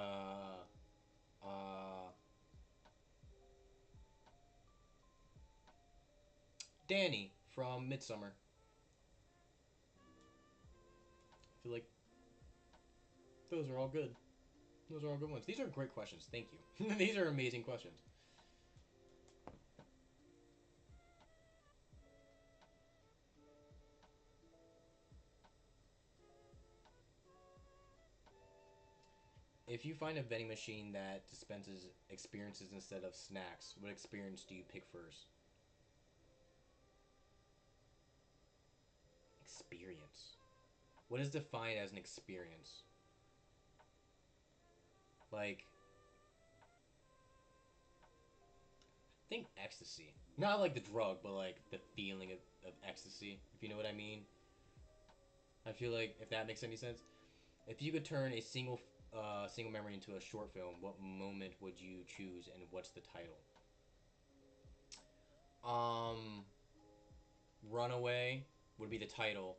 Danny from Midsummer. feel like those are all good. Those are all good ones. These are great questions. Thank you. These are amazing questions. If you find a vending machine that dispenses experiences instead of snacks, what experience do you pick first? Experience. What is defined as an experience? Like, think ecstasy. Not like the drug, but like the feeling of ecstasy, if you know what I mean. I feel like if that makes any sense. If you could turn a single memory into a short film, what moment would you choose and what's the title? Um, Runaway would be the title.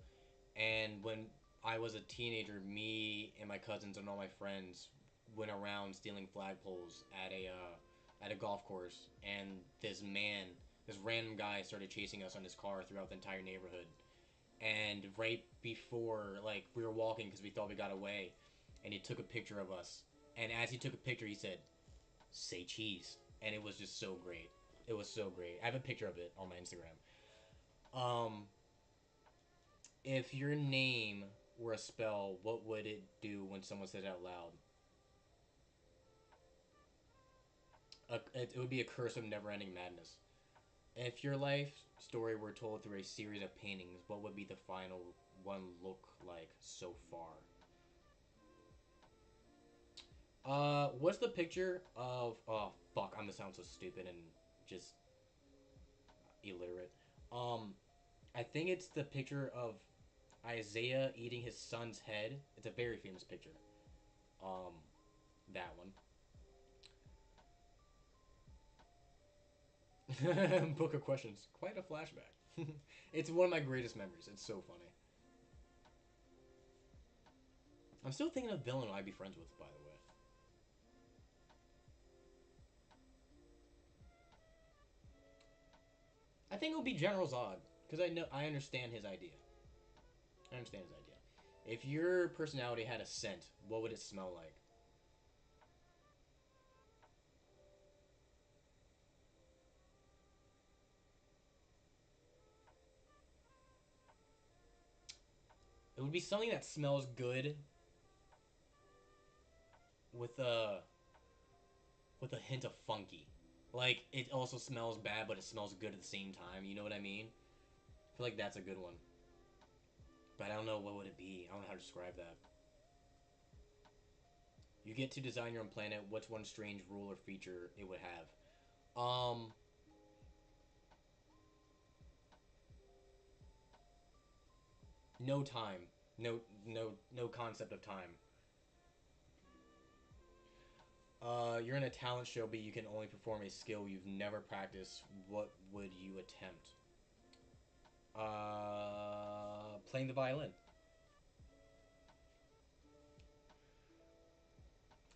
And when I was a teenager, me and my cousins and all my friends went around stealing flagpoles at a golf course, and this random guy, started chasing us on his car throughout the entire neighborhood. And right before, like, we were walking because we thought we got away, and he took a picture of us. And as he took a picture, he said, "Say cheese," and it was just so great. It was so great. I have a picture of it on my Instagram. Um, if your name were a spell, what would it do when someone said it out loud? It would be a curse of never-ending madness. If your life story were told through a series of paintings, what would be the final one look like so far? What's the picture of? Oh fuck! I'm gonna sound so stupid and just illiterate. Um, I think it's the picture of Isaiah eating his son's head. It's a very famous picture. Um, that one. Book of questions. Quite a flashback. It's one of my greatest memories. It's so funny. I'm still thinking of villain I'd be friends with, by the way. I think it would be General Zod because I understand his idea. I understand his idea. If your personality had a scent, what would it smell like? It would be something that smells good with a hint of funky. Like it also smells bad, but it smells good at the same time. You know what I mean? I feel like that's a good one. But I don't know what would it be. I don't know how to describe that. You get to design your own planet. What's one strange rule or feature it would have? No time. No concept of time. You're in a talent show, but you can only perform a skill you've never practiced. What would you attempt? Playing the violin.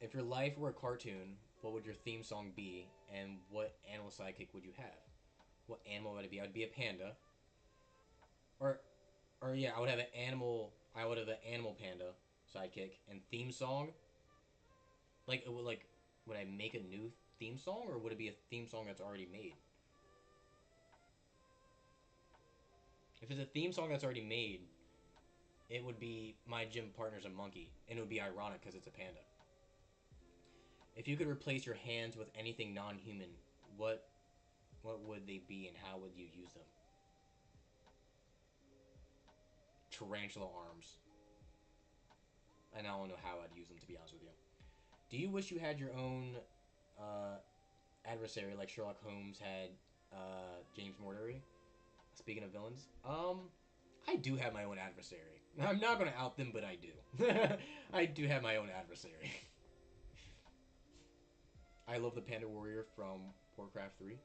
If your life were a cartoon, what would your theme song be, and what animal sidekick would you have? What animal would it be? I'd be a panda, or, or yeah, I would have an animal. I would have an animal panda sidekick and theme song. Would I make a new theme song, or would it be a theme song that's already made? If it's a theme song that's already made, it would be my gym partner's a monkey, and it would be ironic because it's a panda. If you could replace your hands with anything non-human, what what would they be, and how would you use them? Tarantula arms, and I don't know how I'd use them, to be honest with you. Do you wish you had your own uh, adversary like Sherlock Holmes had James Mordery? Speaking of villains, I do have my own adversary. I'm not gonna out them, but I do. I do have my own adversary. I love the Panda Warrior from Warcraft 3.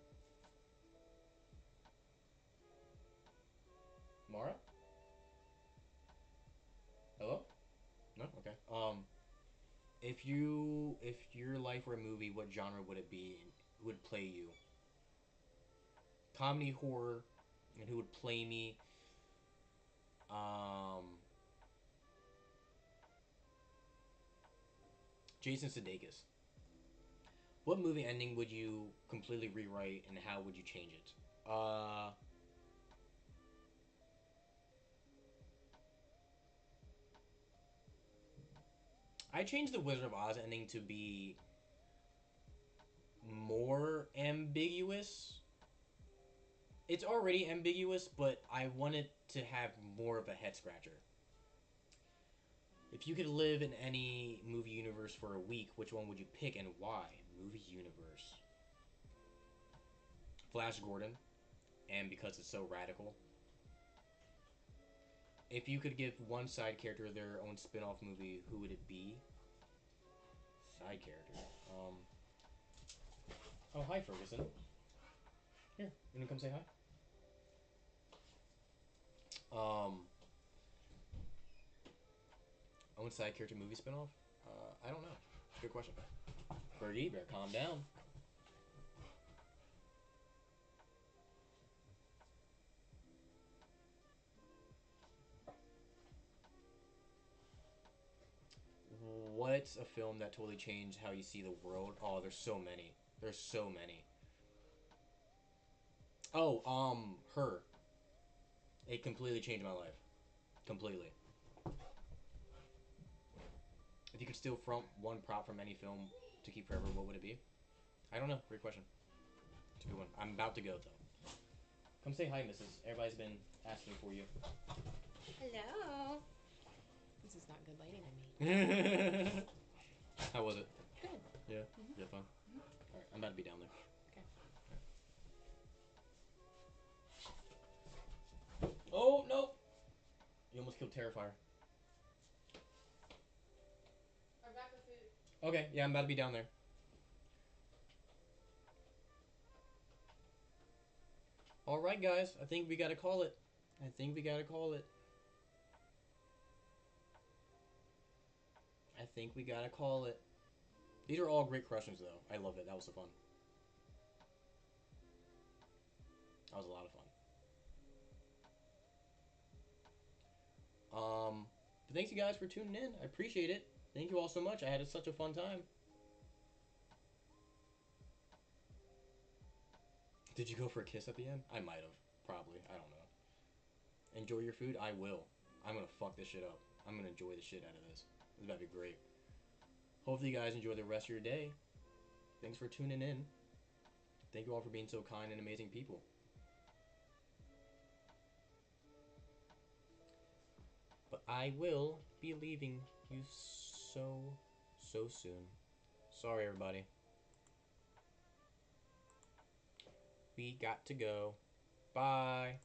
Mara? Hello? No? Okay. If your life were a movie, what genre would it be and who would play you? Comedy, horror, and who would play me? Um Jason Sudeikis. What movie ending would you completely rewrite, and how would you change it? I changed the Wizard of Oz ending to be more ambiguous. It's already ambiguous, but I wanted to have more of a head scratcher. If you could live in any movie universe for a week, which one would you pick and why? Movie universe. Flash Gordon, and because it's so radical. If you could give one side character their own spin-off movie, who would it be? Side character. Oh, hi, Ferguson. Here, you wanna come say hi? Own side character movie spin-off? I don't know. Good question. Fergie, better calm down. What's a film that totally changed how you see the world? Oh, there's so many. There's so many. Oh, Her. It completely changed my life. Completely. If you could steal from one prop from any film to keep forever, what would it be? I don't know. Great question. It's a good one. I'm about to go though. Come say hi, Mrs. Everybody's been asking for you. Hello. This is not good lighting on me. How was it? Good. Yeah. You had fun. All right, I'm about to be down there. Okay. Oh no! You almost killed Terrifier. I've got the food. Okay, yeah, I'm about to be down there. All right, guys. I think we gotta call it. I think we gotta call it. I think we gotta call it. These are all great questions, though. I love it. That was so fun. That was a lot of fun. But thanks you guys for tuning in. I appreciate it. Thank you all so much. I had such a fun time. Did you go for a kiss at the end? I might have. Probably. I don't know. Enjoy your food? I will. I'm gonna fuck this shit up. I'm gonna enjoy the shit out of this. This is about to be great. Hopefully you guys enjoy the rest of your day. Thanks for tuning in. Thank you all for being so kind and amazing people. But I will be leaving you so soon. Sorry, everybody. We got to go. Bye.